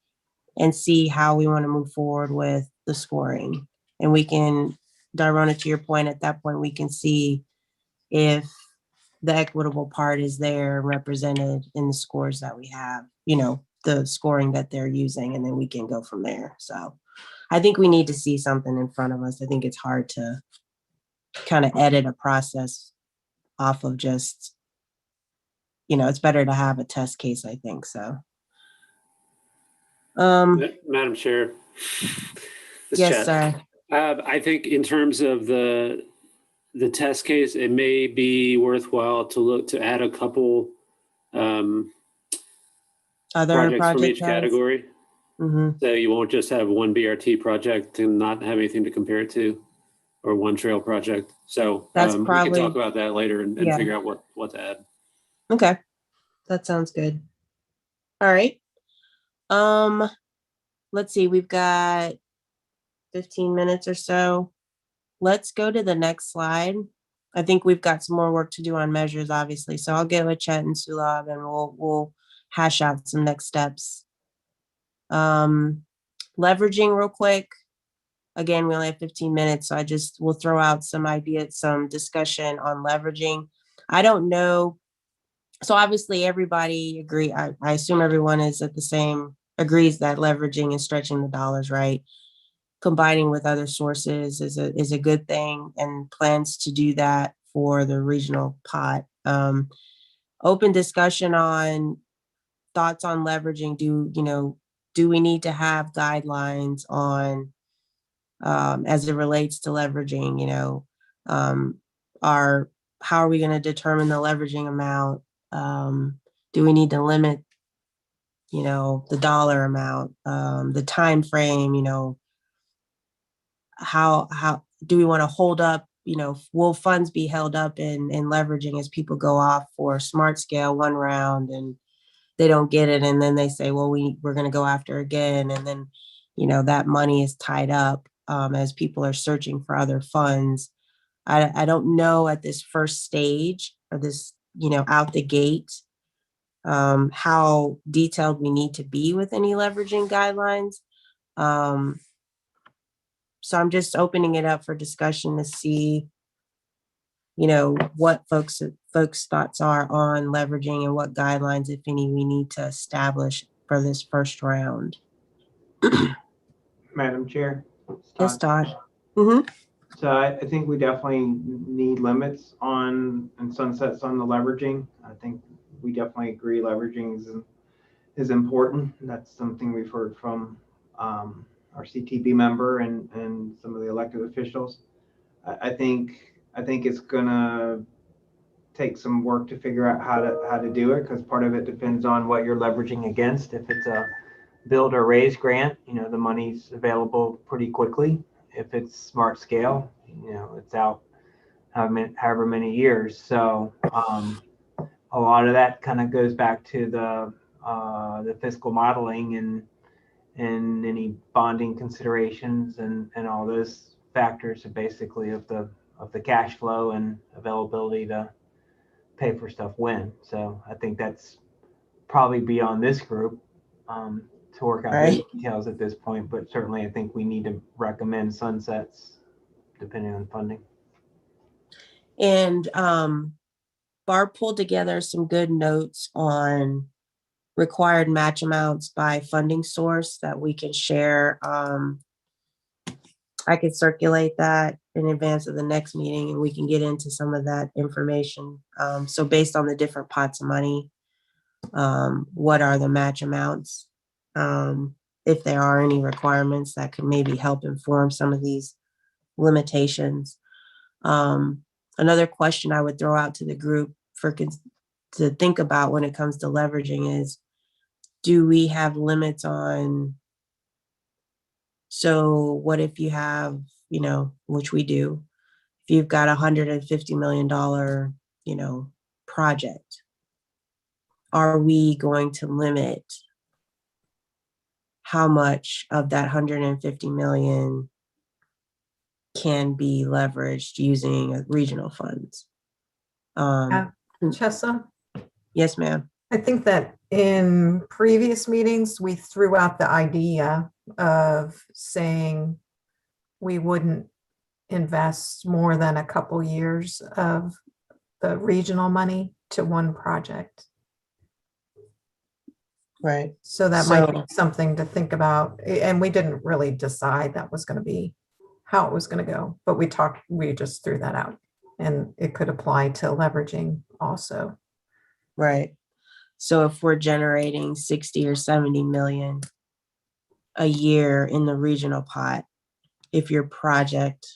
and see how we want to move forward with the scoring. And we can, Darona, to your point, at that point, we can see if the equitable part is there represented in the scores that we have, the scoring that they're using, and then we can go from there. So I think we need to see something in front of us. I think it's hard to kind of edit a process off of just, it's better to have a test case, I think. So.
Madam Chair.
Yes, sir.
I think in terms of the test case, it may be worthwhile to add a couple
other
projects from each category. So you won't just have one BRT project and not have anything to compare it to, or one trail project. So
that's
we can talk about that later and figure out what to add.
Okay, that sounds good. All right. Let's see, we've got 15 minutes or so. Let's go to the next slide. I think we've got some more work to do on measures, obviously. So I'll get with Chet and Sulab and we'll hash out some next steps. Leveraging real quick. Again, we only have 15 minutes, so we'll throw out some ideas, some discussion on leveraging. I don't know. So obviously everybody agree. I assume everyone is at the same agrees that leveraging and stretching the dollars, right, combining with other sources is a good thing, and plans to do that for the regional pot. Open discussion on thoughts on leveraging. Do we need to have guidelines on as it relates to leveraging? How are we going to determine the leveraging amount? Do we need to limit the dollar amount, the time frame? How do we want to hold up? Will funds be held up in leveraging as people go off for smart scale one round and they don't get it, and then they say, well, we're going to go after again, and then that money is tied up as people are searching for other funds. I don't know at this first stage of this, out the gate, how detailed we need to be with any leveraging guidelines. So I'm just opening it up for discussion to see, what folks' thoughts are on leveraging and what guidelines, if any, we need to establish for this first round.
Madam Chair.
Yes, Todd. Mm-hmm.
So I think we definitely need limits on and sunsets on the leveraging. I think we definitely agree leveraging is important. That's something we've heard from our CTB member and some of the elected officials. I think it's gonna take some work to figure out how to do it, because part of it depends on what you're leveraging against. If it's a build or raise grant, the money's available pretty quickly. If it's smart scale, it's out however many years. So a lot of that kind of goes back to the fiscal modeling and any bonding considerations and all those factors are basically of the cash flow and availability to pay for stuff when. So I think that's probably beyond this group to work out the details at this point, but certainly I think we need to recommend sunsets depending on funding.
And Barb pulled together some good notes on required match amounts by funding source that we can share. I could circulate that in advance of the next meeting and we can get into some of that information. So based on the different pots of money, what are the match amounts? If there are any requirements that could maybe help inform some of these limitations. Another question I would throw out to the group to think about when it comes to leveraging is, do we have limits on, so what if you have, which we do, if you've got $150 million, project, are we going to limit how much of that 150 million can be leveraged using regional funds?
Chessa?
Yes, ma'am.
I think that in previous meetings, we threw out the idea of saying we wouldn't invest more than a couple years of the regional money to one project.
Right.
So that might be something to think about. And we didn't really decide that was going to be how it was going to go, but we just threw that out, and it could apply to leveraging also.
Right. So if we're generating 60 or 70 million a year in the regional pot, if your project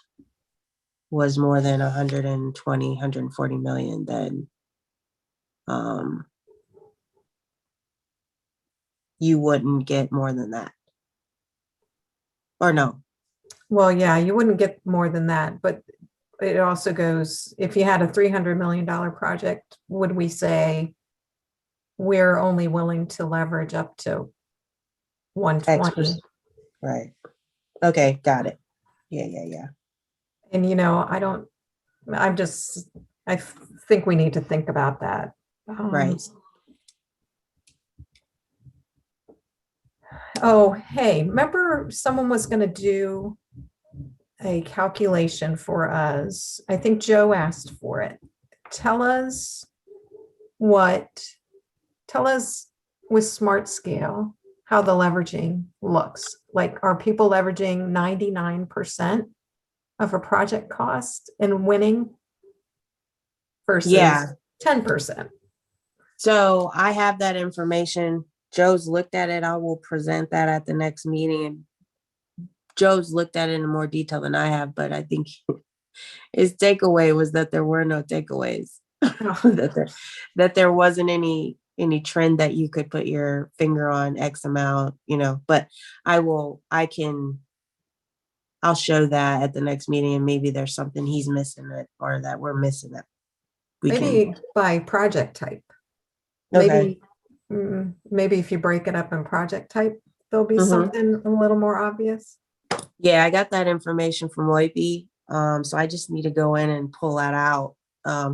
was more than 120, 140 million, then you wouldn't get more than that. Or no?
Well, yeah, you wouldn't get more than that, but it also goes, if you had a $300 million project, would we say we're only willing to leverage up to 120?
Right. Okay, got it. Yeah.
And I think we need to think about that.
Right.
Oh, hey, remember someone was going to do a calculation for us. I think Joe asked for it. Tell us with smart scale, how the leveraging looks. Like, are people leveraging 99% of a project cost and winning versus
Yeah.
10%?
So I have that information. Joe's looked at it. I will present that at the next meeting. And Joe's looked at it in more detail than I have, but I think his takeaway was that there were no takeaways. that there wasn't any trend that you could put your finger on X amount, but I'll show that at the next meeting, and maybe there's something he's missing that, or that we're missing that we
Maybe
can.
by project type.
Okay.
Maybe if you break it up in project type, there'll be
Mhm.
something a little more obvious.
Yeah, I got that information from Loipe. So I just need to go in and pull that out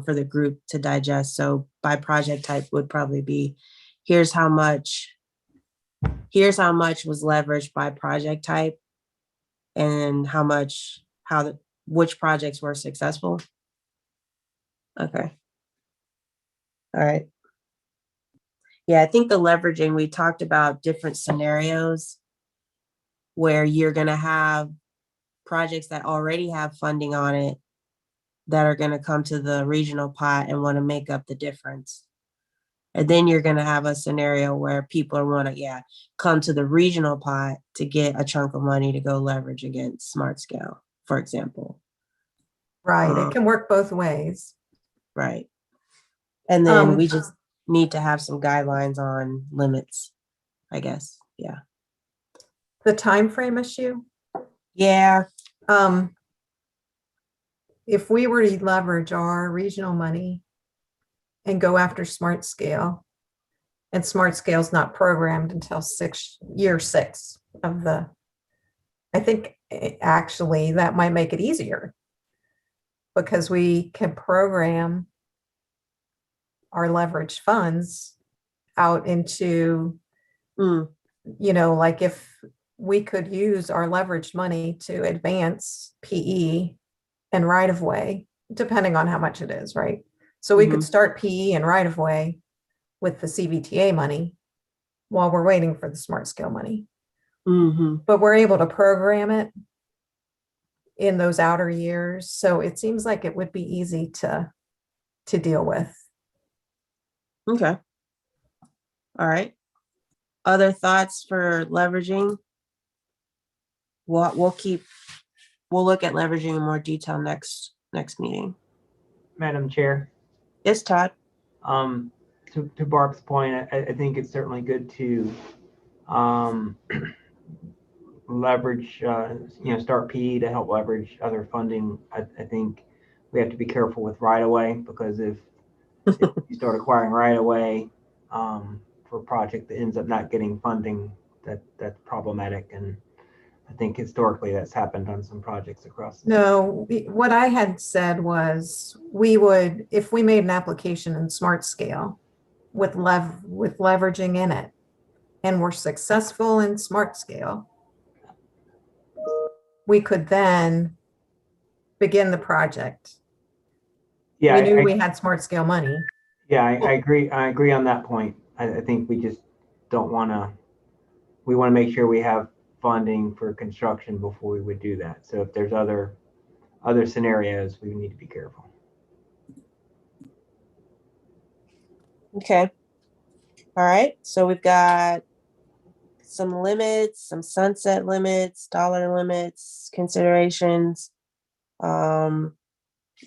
for the group to digest. So by project type would probably be, here's how much was leveraged by project type, and which projects were successful. Okay. All right. Yeah, I think the leveraging, we talked about different scenarios where you're going to have projects that already have funding on it that are going to come to the regional pot and want to make up the difference. And then you're going to have a scenario where people are want to, come to the regional pot to get a chunk of money to go leverage against Smart Scale, for example.
Right. It can work both ways.
Right. And then we just need to have some guidelines on limits, I guess. Yeah.
The time frame issue.
Yeah.
If we were to leverage our regional money and go after Smart Scale, and Smart Scale is not programmed until year six of the, I think actually that might make it easier, because we can program our leverage funds out into, like if we could use our leveraged money to advance PE and right of way, depending on how much it is, right? So we could start PE and right of way with the CVTA money while we're waiting for the Smart Scale money. But we're able to program it in those outer years. So it seems like it would be easy to deal with.
Okay. All right. Other thoughts for leveraging? We'll look at leveraging in more detail next meeting.
Madam Chair.
Yes, Todd.
To Barb's point, I think it's certainly good to leverage, start PE to help leverage other funding. I think we have to be careful with right of way, because if you start acquiring right of way for a project that ends up not getting funding, that's problematic. And I think historically that's happened on some projects across the
state. What I had said was we would, if we made an application in Smart Scale with leveraging in it, and we're successful in Smart Scale, we could then begin the project.
Yeah,
we knew we had Smart Scale money.
Yeah, I agree. I agree on that point. I think we just don't want to. We want to make sure we have funding for construction before we would do that. So if there's other scenarios, we need to be careful.
Okay. All right. So we've got some limits, some sunset limits, dollar limits, considerations,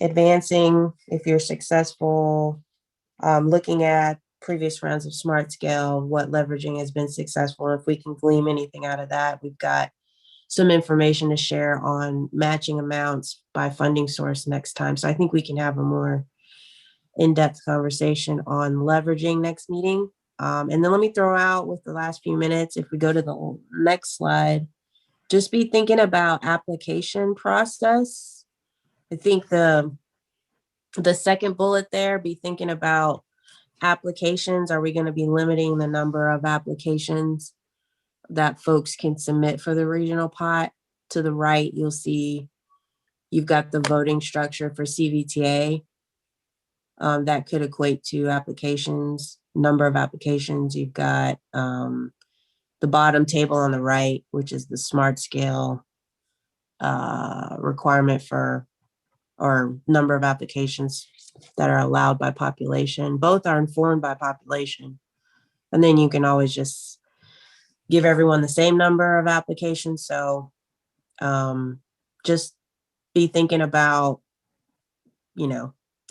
advancing if you're successful, looking at previous rounds of Smart Scale, what leveraging has been successful. If we can glean anything out of that, we've got some information to share on matching amounts by funding source next time. So I think we can have a more in-depth conversation on leveraging next meeting. And then let me throw out with the last few minutes, if we go to the next slide, just be thinking about application process. I think the second bullet there, be thinking about applications. Are we going to be limiting the number of applications that folks can submit for the regional pot? To the right, you'll see you've got the voting structure for CVTA. That could equate to applications, number of applications. You've got the bottom table on the right, which is the smart scale requirement for, or number of applications that are allowed by population. Both are informed by population. And then you can always just give everyone the same number of applications. So just be thinking about,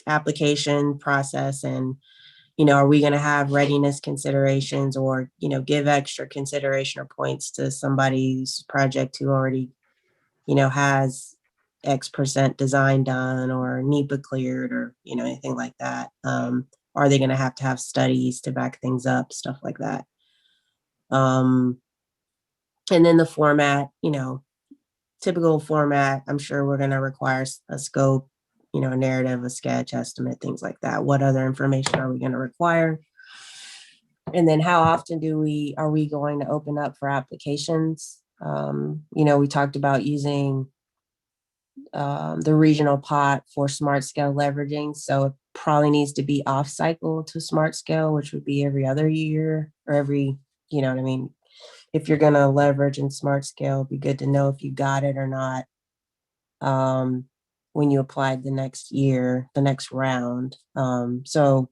application process and, are we going to have readiness considerations or, give extra consideration or points to somebody's project who already, has X% design done or NEPA cleared or, anything like that. Are they going to have studies to back things up, stuff like that? And then the format, typical format, I'm sure we're going to require a scope, a narrative, a sketch, estimate, things like that. What other information are we going to require? And then how often are we going to open up for applications? We talked about using the regional pot for smart scale leveraging. So it probably needs to be off cycle to smart scale, which would be every other year or every, if you're going to leverage in smart scale, it'd be good to know if you got it or not when you applied the next year, the next round. So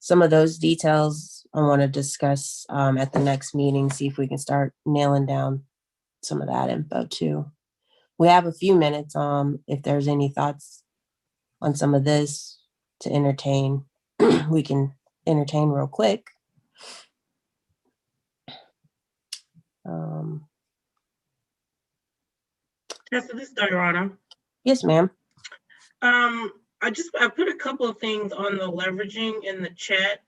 some of those details I want to discuss at the next meeting, see if we can start nailing down some of that info too. We have a few minutes if there's any thoughts on some of this to entertain, we can entertain real quick.
Tessa, this is Diana.
Yes, ma'am.
I put a couple of things on the leveraging in the chat.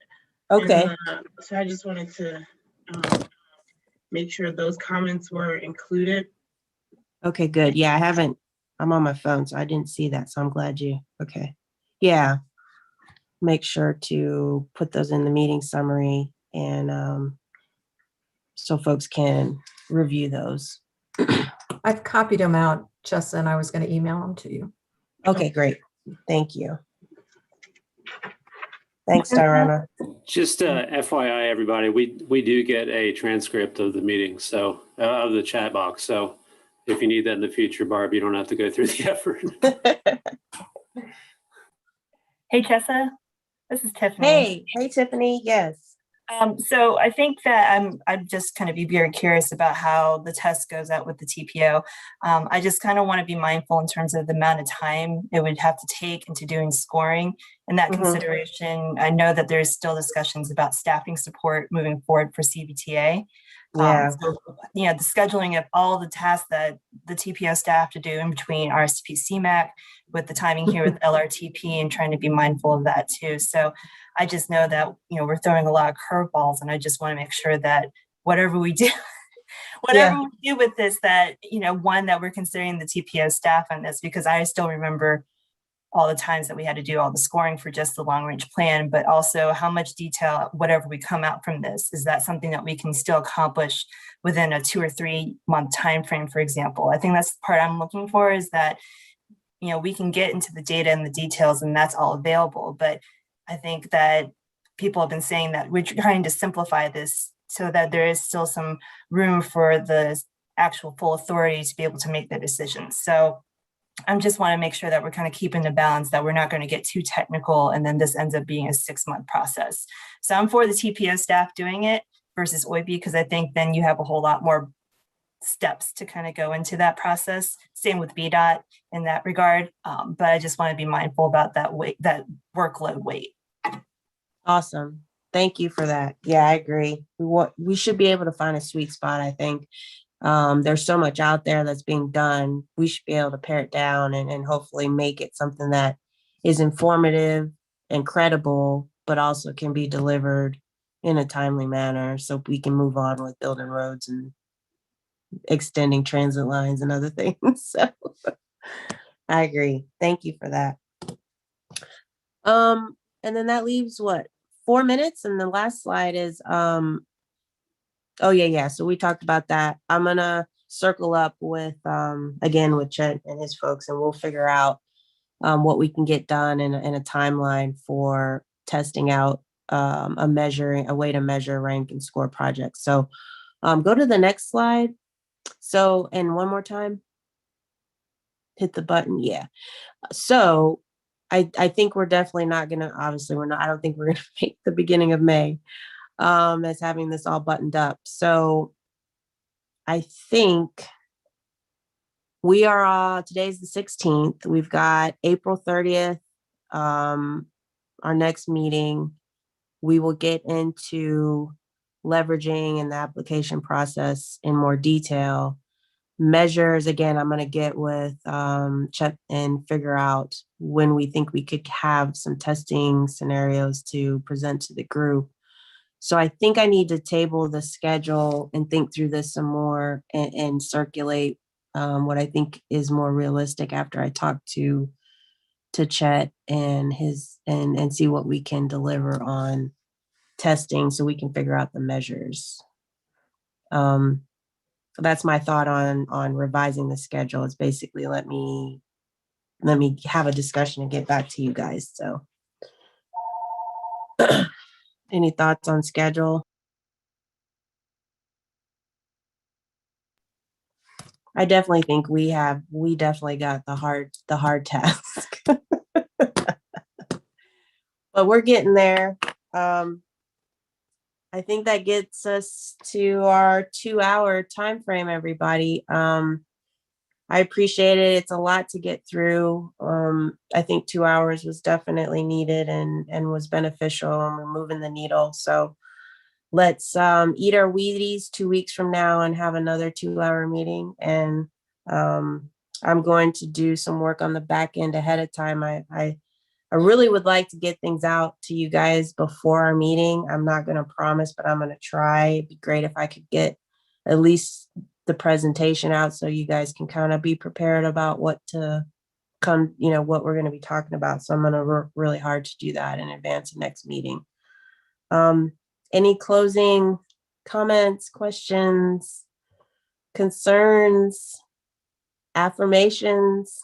Okay.
So I just wanted to make sure those comments were included.
Okay, good. Yeah, I'm on my phone, so I didn't see that. So I'm glad okay. Yeah. Make sure to put those in the meeting summary and so folks can review those.
I've copied them out, Chessa, and I was going to email them to you.
Okay, great. Thank you. Thanks, Diana.
Just FYI, everybody, we do get a transcript of the meeting, so of the chat box. So if you need that in the future, Barb, you don't have to go through the effort.
Hey, Chessa, this is Tiffany.
Hey, Tiffany. Yes.
So I think that I'm just kind of be very curious about how the test goes out with the TPO. I just kind of want to be mindful in terms of the amount of time it would have to take into doing scoring and that consideration. I know that there's still discussions about staffing support moving forward for Cvta.
Yeah.
So, the scheduling of all the tasks that the TPO staff to do in between RSP CMAC with the timing here with LRTP and trying to be mindful of that too. So I just know that, we're throwing a lot of curveballs and I just want to make sure that whatever we do, we do with this, that, one, that we're considering the TPO staff on this, because I still remember all the times that we had to do all the scoring for just the long range plan, but also how much detail, whatever we come out from this, is that something that we can still accomplish within a 2 or 3 month time frame, for example. I think that's the part I'm looking for, is that, we can get into the data and the details and that's all available. But I think that people have been saying that we're trying to simplify this so that there is still some room for the actual full authority to be able to make the decisions. So I just want to make sure that we're kind of keeping the balance, that we're not going to get too technical and then this ends up being a 6-month process. So I'm for the TPO staff doing it versus OIB, because I think then you have a whole lot more steps to kind of go into that process. Same with VDOT in that regard. But I just want to be mindful about that weight, that workload weight.
Awesome. Thank you for that. Yeah, I agree. We should be able to find a sweet spot, I think. There's so much out there that's being done. We should be able to pare it down and hopefully make it something that is informative and credible, but also can be delivered in a timely manner so we can move on with building roads and extending transit lines and other things. So I agree. Thank you for that. And then that leaves 4 minutes. And the last slide is, oh yeah. So we talked about that. I'm going to circle up with, again, with Chet and his folks, and we'll figure out what we can get done in a timeline for testing out a way to measure, rank, and score projects. So Go to the next slide. So, and one more time, hit the button. Yeah. So I think we're definitely not gonna, obviously we're not, I don't think we're gonna make the beginning of May as having this all buttoned up. So I think we are, today's the 16th. We've got April 30th, our next meeting. We will get into leveraging and the application process in more detail. Measures, again, I'm going to get with Chet and figure out when we think we could have some testing scenarios to present to the group. So I think I need to table the schedule and think through this some more and circulate what I think is more realistic after I talk to Chet and his and see what we can deliver on testing so we can figure out the measures. So that's my thought on revising the schedule. It's basically let me have a discussion and get back to you guys. So any thoughts on schedule? I definitely think we definitely got the hard task. But we're getting there. I think that gets us to our 2-hour time frame, everybody. I appreciate it. It's a lot to get through. I think 2 hours was definitely needed and was beneficial, and we're moving the needle. So let's eat our Wheaties 2 weeks from now and have another 2-hour meeting. And I'm going to do some work on the back end ahead of time. I really would like to get things out to you guys before our meeting. I'm not going to promise, but I'm going to try. It'd be great if I could get at least the presentation out so you guys can kind of be prepared about what to come, what we're going to be talking about. So I'm going to work really hard to do that in advance of next meeting. Any closing comments, questions, concerns, affirmations?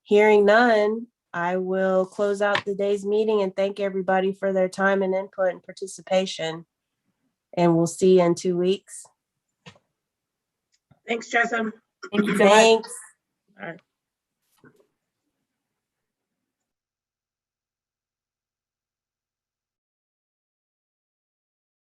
Hearing none, I will close out today's meeting and thank everybody for their time and input and participation. And we'll see you in 2 weeks.
Thanks, Jessam.
Thank you so much.
Thanks.
All right.